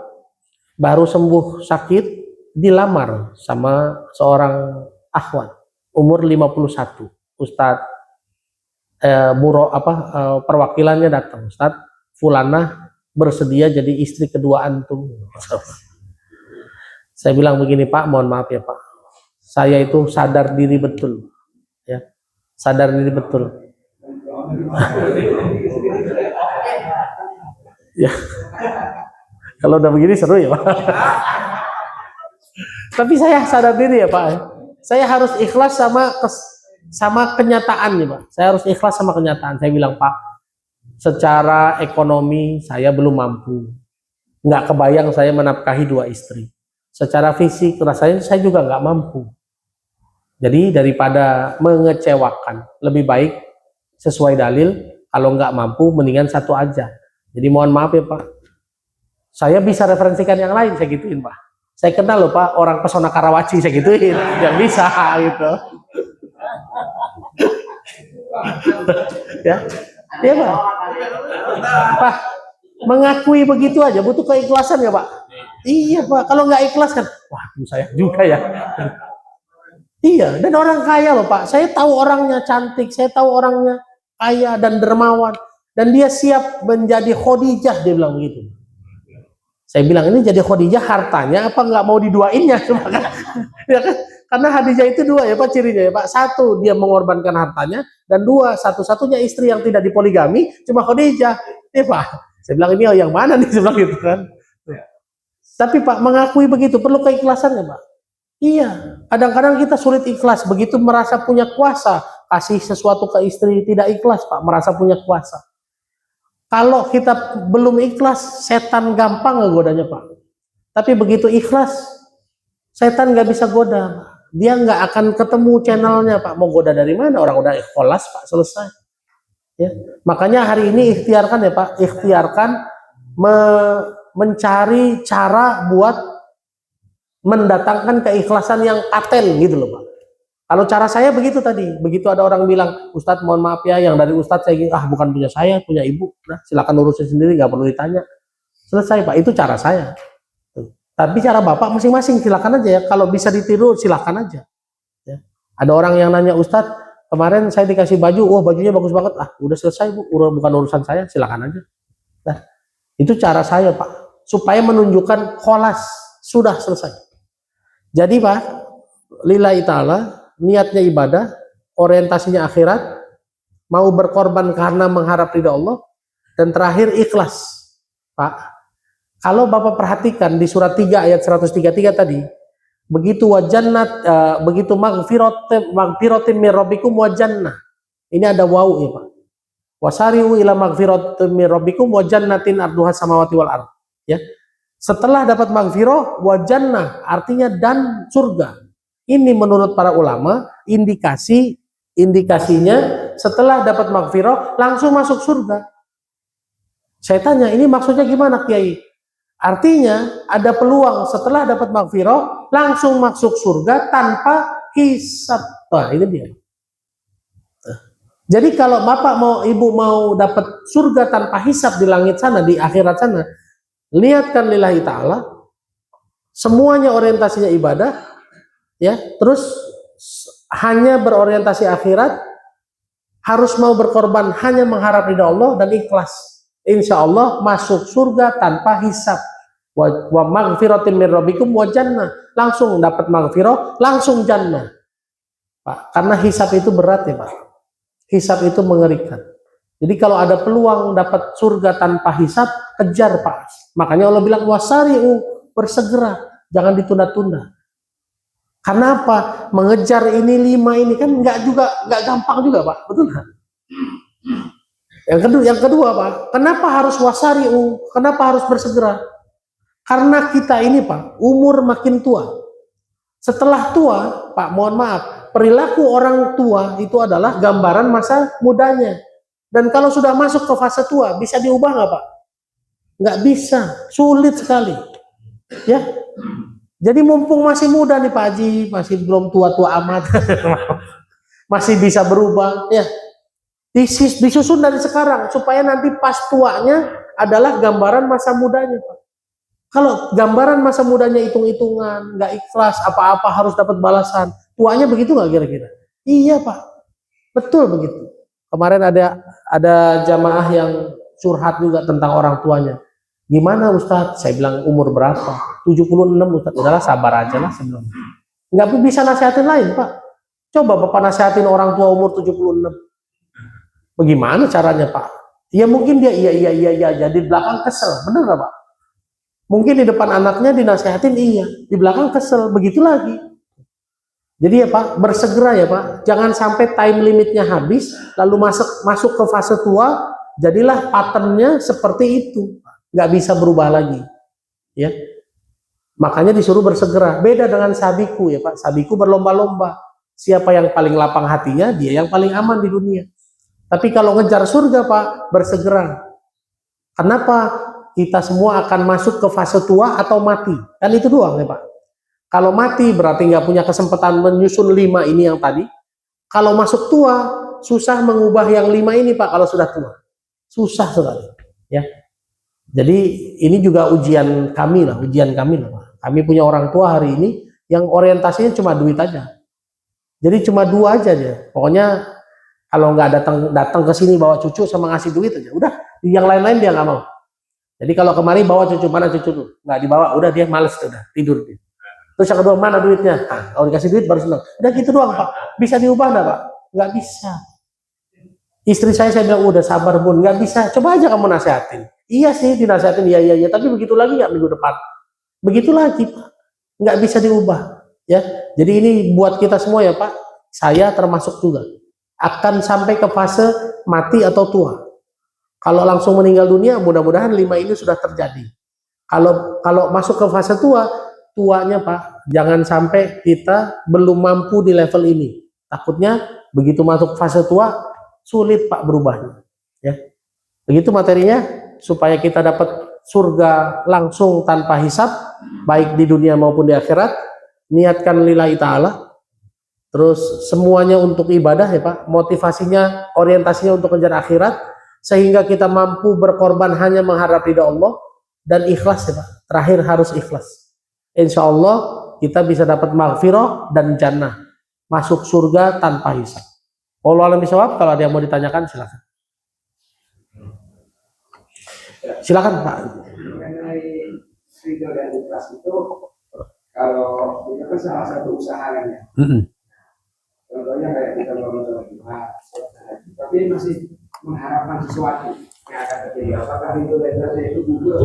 baru sembuh sakit, dilamar sama seorang akhwat umur 51. Ustadz perwakilannya datang, Ustadz Fulanah bersedia jadi istri kedua antum. Saya bilang begini Pak, mohon maaf ya Pak, saya itu sadar diri betul, ya, sadar diri betul. Ya, kalau udah begini seru ya Pak. Tapi saya sadar diri ya Pak, saya harus ikhlas sama kenyataan nih Pak. Saya harus ikhlas sama kenyataan. Saya bilang Pak, secara ekonomi saya belum mampu, nggak kebayang saya menafkahi 2 istri. Secara fisik rasanya saya juga nggak mampu. Jadi daripada mengecewakan, lebih baik sesuai dalil, kalau nggak mampu mendingan 1 aja. Jadi mohon maaf ya Pak, saya bisa referensikan yang lain, saya gituin Pak. Saya kenal loh Pak, orang pesona Karawaci, saya gituin, yang bisa gitu. Ya, iya Pak. Pak, mengakui begitu aja butuh keikhlasan ya Pak. Iya Pak, kalau nggak ikhlas kan, wah saya juga ya. Iya, dan orang kaya loh Pak. Saya tahu orangnya cantik, saya tahu orangnya kaya dan dermawan, dan dia siap menjadi Khadijah, dia bilang begitu. Saya bilang ini jadi Khadijah hartanya apa nggak mau diduainnya? Ya kan? Karena Khadijah itu 2 ya Pak cirinya ya Pak. 1 dia mengorbankan hartanya, dan 2 satu-satunya istri yang tidak dipoligami cuma Khadijah. Ya Pak. Saya bilang ini yang mana nih, saya bilang gitu kan. Tapi Pak mengakui begitu perlu keikhlasan ya Pak. Iya, kadang-kadang kita sulit ikhlas begitu merasa punya kuasa, kasih sesuatu ke istri tidak ikhlas Pak, merasa punya kuasa. Kalau kita belum ikhlas, setan gampang ngegodanya Pak. Tapi begitu ikhlas, setan nggak bisa goda. Dia nggak akan ketemu channelnya Pak. Mau goda dari mana? Orang udah ikhlas Pak, selesai. Ya, makanya hari ini ikhtiarkan ya Pak, ikhtiarkan mencari cara buat mendatangkan keikhlasan yang paten gitu loh Pak. Kalau cara saya begitu tadi, begitu ada orang bilang, Ustadz mohon maaf ya, yang dari Ustadz saya gitu, bukan punya saya, punya ibu, nah silakan urusin sendiri, nggak perlu ditanya. Selesai Pak, itu cara saya. Tapi cara Bapak masing-masing, silakan aja ya, kalau bisa ditiru silakan aja. Ya. Ada orang yang nanya, Ustadz kemarin saya dikasih baju, oh bajunya bagus banget, udah selesai Bu, bukan urusan saya, silakan aja. Nah, itu cara saya Pak, supaya menunjukkan kholas, sudah selesai. Jadi Pak, lillahi ta'ala, niatnya ibadah, orientasinya akhirat, mau berkorban karena mengharap ridha Allah, dan terakhir ikhlas. Pak, kalau Bapak perhatikan di surat 3 ayat 133 tadi, begitu wajannat, begitu magfiratim min rabbikum wajannah. Ini ada waw ya Pak. Wasari'u ila magfiratim min rabbikum wajannatin arduha samawati wal ardh. Ya. Setelah dapat magfirah, wajannah artinya dan surga. Ini menurut para ulama indikasinya setelah dapat magfirah langsung masuk surga. Saya tanya, ini maksudnya gimana Kiai? Artinya ada peluang setelah dapat magfirah langsung masuk surga tanpa hisab. Wah, ini dia. Jadi kalau Bapak Ibu mau dapat surga tanpa hisab di langit sana, di akhirat sana, lihatkan lillahi ta'ala, semuanya orientasinya ibadah, ya, terus hanya berorientasi akhirat, harus mau berkorban hanya mengharap ridha Allah dan ikhlas. Insya Allah masuk surga tanpa hisab. Wa maghfiratin min rabbikum wa jannah, langsung dapat maghfirah, langsung jannah. Pak, karena hisab itu berat ya Pak. Hisab itu mengerikan. Jadi kalau ada peluang dapat surga tanpa hisab, kejar Pak. Makanya Allah bilang wasari'u, bersegera. jangan ditunda-tunda. Karena apa? Mengejar ini 5 ini kan nggak gampang juga Pak, betul nggak? Yang kedua Pak, kenapa harus wasari'u? Kenapa harus bersegera? Karena kita ini Pak, umur makin tua. Setelah tua, Pak, mohon maaf, perilaku orang tua itu adalah gambaran masa mudanya. Dan kalau sudah masuk ke fase tua, bisa diubah nggak Pak? Nggak bisa, sulit sekali. Ya, jadi mumpung masih muda nih Pak Haji, masih belum tua-tua amat, masih bisa berubah. Ya, disusun dari sekarang supaya nanti pas tuanya adalah gambaran masa mudanya Pak. Kalau gambaran masa mudanya hitung-hitungan, nggak ikhlas, apa-apa harus dapat balasan, tuanya begitu nggak kira-kira? Iya Pak, betul begitu. Kemarin ada jamaah yang curhat juga tentang orang tuanya. Gimana Ustadz? Saya bilang umur berapa? 76 Ustadz. Udahlah sabar aja lah sebelum. Nggak bisa nasihatin lain Pak. Coba Bapak nasihatin orang tua umur 76. Bagaimana caranya Pak? Ya mungkin dia iya jadi di belakang kesel, bener nggak Pak? Mungkin di depan anaknya dinasihatin iya, di belakang kesel, begitu lagi. Jadi ya Pak, bersegera ya Pak, jangan sampai time limitnya habis, lalu masuk ke fase tua, jadilah patternnya seperti itu, nggak bisa berubah lagi. Ya, makanya disuruh bersegera. Beda dengan sabiku ya Pak, sabiku berlomba-lomba. Siapa yang paling lapang hatinya, dia yang paling aman di dunia. Tapi kalau ngejar surga Pak, bersegera. Kenapa? Kita semua akan masuk ke fase tua atau mati. Kan itu doang ya Pak. Kalau mati berarti nggak punya kesempatan menyusun 5 ini yang tadi. Kalau masuk tua, susah mengubah yang 5 ini Pak kalau sudah tua. Susah sekali. Ya. Jadi ini juga ujian kami lah Pak. Kami punya orang tua hari ini yang orientasinya cuma duit aja. Jadi cuma 2 aja dia. Pokoknya kalau nggak datang ke sini bawa cucu sama ngasih duit aja. Udah, yang lain-lain dia nggak mau. Jadi kalau kemarin bawa cucu, mana cucu tuh? Nggak dibawa, udah dia males tuh, udah tidur dia. Terus yang kedua, mana duitnya? Nah, kalau dikasih duit baru senang. Udah gitu doang Pak. Bisa diubah nggak Pak? Nggak bisa. Istri saya bilang udah sabar Bun, nggak bisa. Coba aja kamu nasehatin. Iya sih dinasehatin, iya. Tapi begitu lagi nggak minggu depan? Begitu lagi Pak. Nggak bisa diubah. Ya. Jadi ini buat kita semua ya Pak. Saya termasuk juga. Akan sampai ke fase mati atau tua. Kalau langsung meninggal dunia, mudah-mudahan 5 ini sudah terjadi. Kalau masuk ke fase tua, tuanya Pak, jangan sampai kita belum mampu di level ini. Takutnya begitu masuk fase tua, sulit Pak berubahnya. Ya, begitu materinya supaya kita dapat surga langsung tanpa hisab, baik di dunia maupun di akhirat. Niatkan lillahi ta'ala. Terus semuanya untuk ibadah ya Pak. Motivasinya, orientasinya untuk kejar akhirat. Sehingga kita mampu berkorban hanya mengharap ridha Allah dan ikhlas ya Pak. Terakhir harus ikhlas. Insya Allah kita bisa dapat maghfirah dan jannah, masuk surga tanpa hisab. Wallahu a'lam bishawab. Kalau ada yang mau ditanyakan silakan. Silakan Pak. Mengenai ridho dan ikhlas itu, kalau itu kan salah satu usaha kan ya. Contohnya kayak kita bangun sholat Jumat, tapi masih mengharapkan sesuatu yang akan terjadi. Apakah itu levelnya itu gugur?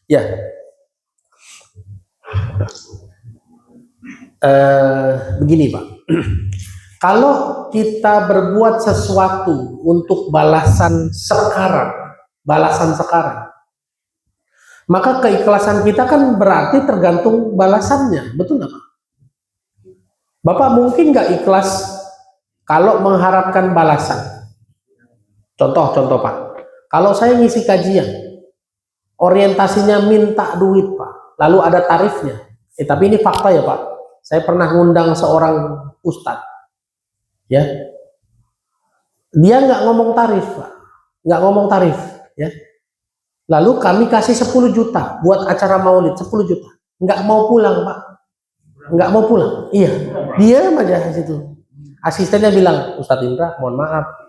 Ya. Begini Pak. Kalau kita berbuat sesuatu untuk balasan sekarang, maka keikhlasan kita kan berarti tergantung balasannya, betul nggak Pak? Bapak mungkin nggak ikhlas kalau mengharapkan balasan. Contoh Pak, kalau saya ngisi kajian, orientasinya minta duit Pak, lalu ada tarifnya. Tapi ini fakta ya Pak, saya pernah ngundang seorang ustadz, ya, dia nggak ngomong tarif Pak, ya. Lalu kami kasih 10 juta buat acara maulid, 10 juta, nggak mau pulang Pak. Nggak mau pulang, iya, diam aja situ. Asistennya bilang, Ustadz Indra, mohon maaf,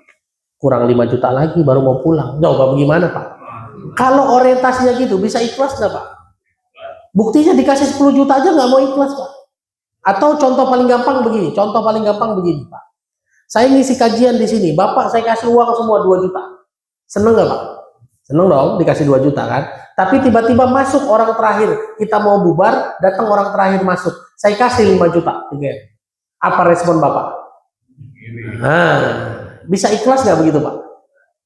kurang 5 juta lagi baru mau pulang. Coba bagaimana Pak? Kalau orientasinya gitu, bisa ikhlas nggak Pak? Buktinya dikasih 10 juta aja nggak mau ikhlas Pak. Atau contoh paling gampang begini Pak. Saya ngisi kajian di sini, Bapak saya kasih uang semua 2 juta. Seneng nggak Pak? Seneng dong dikasih 2 juta kan. Tapi tiba-tiba masuk orang terakhir, kita mau bubar, datang orang terakhir masuk, saya kasih 5 juta. Apa respon Bapak? Nah, bisa ikhlas nggak begitu Pak?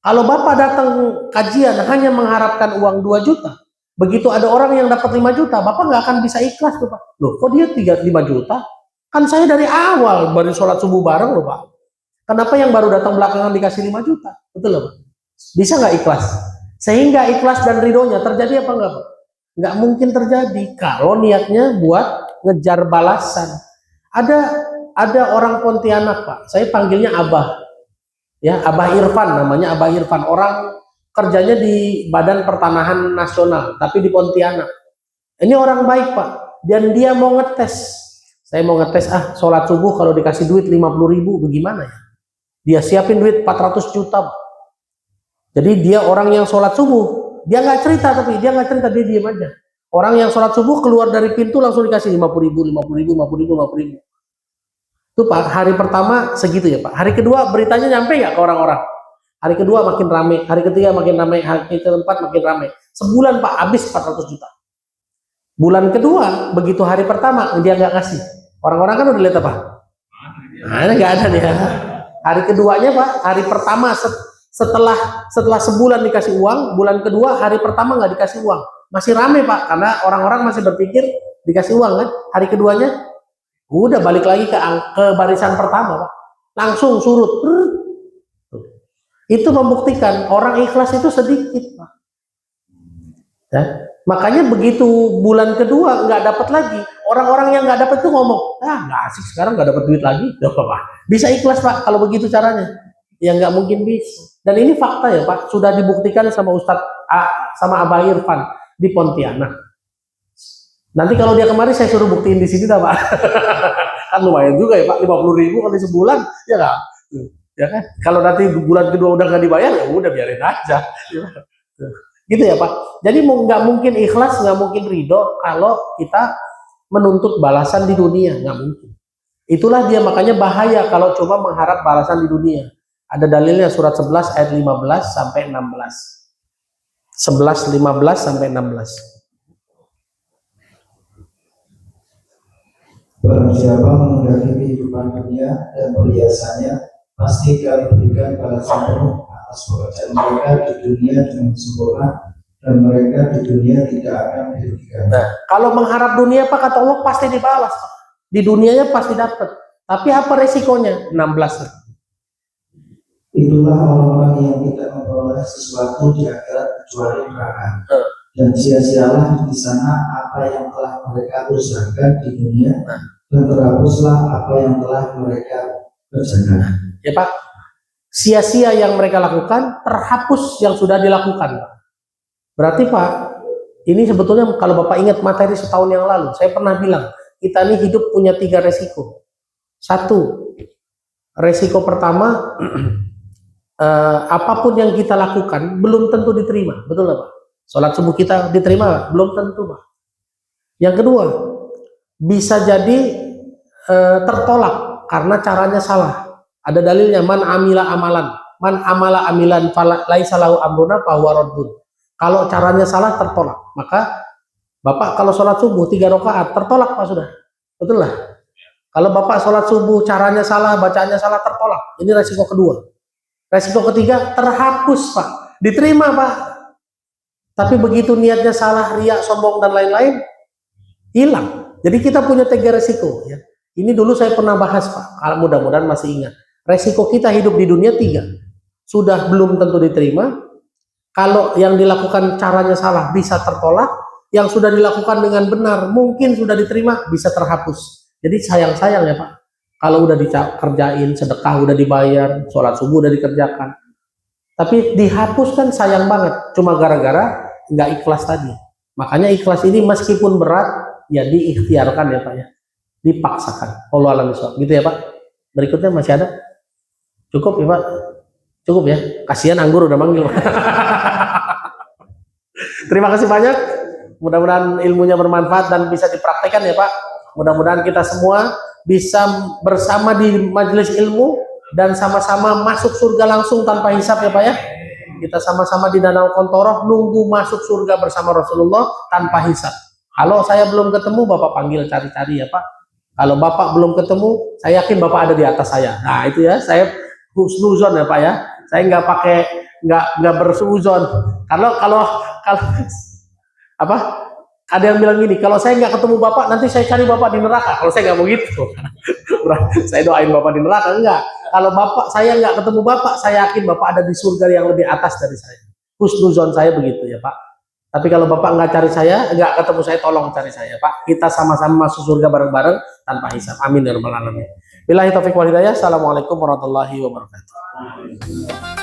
Kalau Bapak datang kajian hanya mengharapkan uang 2 juta, begitu ada orang yang dapat 5 juta, Bapak nggak akan bisa ikhlas tuh Pak. Loh, kok dia 5 juta? Kan saya dari awal baru sholat subuh bareng loh Pak. Kenapa yang baru datang belakangan dikasih 5 juta? Betul loh Pak? Bisa nggak ikhlas? Sehingga ikhlas dan ridhonya terjadi apa enggak Pak? Nggak mungkin terjadi kalau niatnya buat ngejar balasan. Ada orang Pontianak Pak, saya panggilnya Abah. Ya, Abah Irfan namanya, Abah Irfan. Orang kerjanya di Badan Pertanahan Nasional, tapi di Pontianak. Ini orang baik Pak, dan dia mau ngetes. Saya mau ngetes, sholat subuh kalau dikasih duit 50.000 bagaimana ya? Dia siapin duit 400 juta Pak. Jadi dia orang yang sholat subuh, dia nggak cerita, dia diam aja. Orang yang sholat subuh keluar dari pintu langsung dikasih 50.000. Itu Pak, hari pertama segitu ya Pak. Hari kedua beritanya nyampe nggak ke orang-orang? Hari kedua makin rame, hari ketiga makin rame, hari keempat makin rame. Sebulan Pak habis 400 juta. Bulan kedua, begitu hari pertama dia nggak kasih. Orang-orang kan udah lihat apa? Nah, nggak ada nih. Hari keduanya Pak, hari pertama setelah sebulan dikasih uang, bulan kedua hari pertama nggak dikasih uang, masih rame Pak, karena orang-orang masih berpikir dikasih uang kan. Hari keduanya udah balik lagi ke barisan pertama Pak, langsung surut. Itu membuktikan orang ikhlas itu sedikit Pak. Ya, makanya begitu bulan kedua nggak dapat lagi, orang-orang yang nggak dapat itu ngomong, nggak asik sekarang nggak dapat duit lagi, ya Pak. Bisa ikhlas Pak kalau begitu caranya? Ya nggak mungkin bisa. Dan ini fakta ya Pak, sudah dibuktikan sama Ustadz sama Abah Irfan di Pontianak. Nanti kalau dia kemari saya suruh buktiin di sini dah Pak. Kan lumayan juga ya Pak, 50.000 kali sebulan, ya nggak? Ya kan? Kalau nanti bulan kedua udah nggak dibayar, ya udah biarin aja. Gitu ya Pak. Jadi nggak mungkin ikhlas, nggak mungkin ridho kalau kita menuntut balasan di dunia, nggak mungkin. Itulah dia, makanya bahaya kalau coba mengharap balasan di dunia. Ada dalilnya surat 11 ayat 15 sampai 16. 11 15 sampai 16. Barang siapa menghendaki kehidupan dunia dan perhiasannya, pasti kami berikan balasan penuh atas pekerjaan mereka di dunia dengan sempurna, dan mereka di dunia tidak akan dirugikan. Nah, kalau mengharap dunia Pak, kata Allah pasti dibalas Pak. Di dunianya pasti dapat. Tapi apa resikonya? 16. Itulah orang-orang yang tidak memperoleh sesuatu di akhirat kecuali neraka. Dan sia-sialah di sana apa yang telah mereka usahakan di dunia, dan terhapuslah apa yang telah mereka kerjakan. Ya Pak, sia-sia yang mereka lakukan, terhapus yang sudah dilakukan. Berarti Pak, ini sebetulnya kalau Bapak ingat materi setahun yang lalu, saya pernah bilang, kita ini hidup punya 3 resiko. 1, resiko pertama, apapun yang kita lakukan belum tentu diterima, betul nggak Pak? Sholat subuh kita diterima, belum tentu Pak. Yang kedua, bisa jadi tertolak karena caranya salah. Ada dalilnya, man amala amilan laisa lahu amruna fahuwa raddun. Kalau caranya salah tertolak, maka Bapak kalau sholat subuh 3 rakaat tertolak Pak sudah, betul lah. Kalau Bapak sholat subuh caranya salah, bacaannya salah, tertolak. Ini resiko kedua. Resiko ketiga, terhapus Pak, diterima Pak. Tapi begitu niatnya salah, riya, sombong dan lain-lain, hilang. Jadi kita punya 3 resiko ya. Ini dulu saya pernah bahas Pak, mudah-mudahan masih ingat. Resiko kita hidup di dunia 3. Sudah belum tentu diterima. Kalau yang dilakukan caranya salah bisa tertolak. Yang sudah dilakukan dengan benar mungkin sudah diterima, bisa terhapus. Jadi sayang-sayang ya Pak. Kalau udah dikerjain, sedekah udah dibayar, sholat subuh udah dikerjakan, tapi dihapus kan sayang banget. Cuma gara-gara nggak ikhlas tadi. Makanya ikhlas ini meskipun berat, ya diikhtiarkan ya Pak ya, dipaksakan. Allah alam bisawab. Gitu ya Pak. Berikutnya masih ada? Cukup ya Pak? Cukup ya? Kasihan anggur udah manggil. Terima kasih banyak. Mudah-mudahan ilmunya bermanfaat dan bisa dipraktekkan ya Pak. Mudah-mudahan kita semua bisa bersama di majelis ilmu dan sama-sama masuk surga langsung tanpa hisab ya Pak ya. kita sama-sama di Danau Kontoroh nunggu masuk surga bersama Rasulullah tanpa hisab. Kalau saya belum ketemu, Bapak panggil cari-cari ya Pak. Kalau Bapak belum ketemu, saya yakin Bapak ada di atas saya. Nah itu ya, saya husnuzon ya Pak ya. Saya nggak bersuzon. Kalau apa? Ada yang bilang gini, kalau saya nggak ketemu Bapak, nanti saya cari Bapak di neraka. Kalau saya nggak mau gitu, saya doain Bapak di neraka, enggak. Kalau Bapak, saya nggak ketemu Bapak, saya yakin Bapak ada di surga yang lebih atas dari saya. Husnuzon saya begitu ya Pak. Tapi kalau Bapak nggak cari saya, nggak ketemu saya, tolong cari saya Pak. Kita sama-sama masuk surga bareng-bareng tanpa hisab. Amin ya rabbal alamin. Billahi taufiq wal hidayah. Assalamualaikum warahmatullahi wabarakatuh.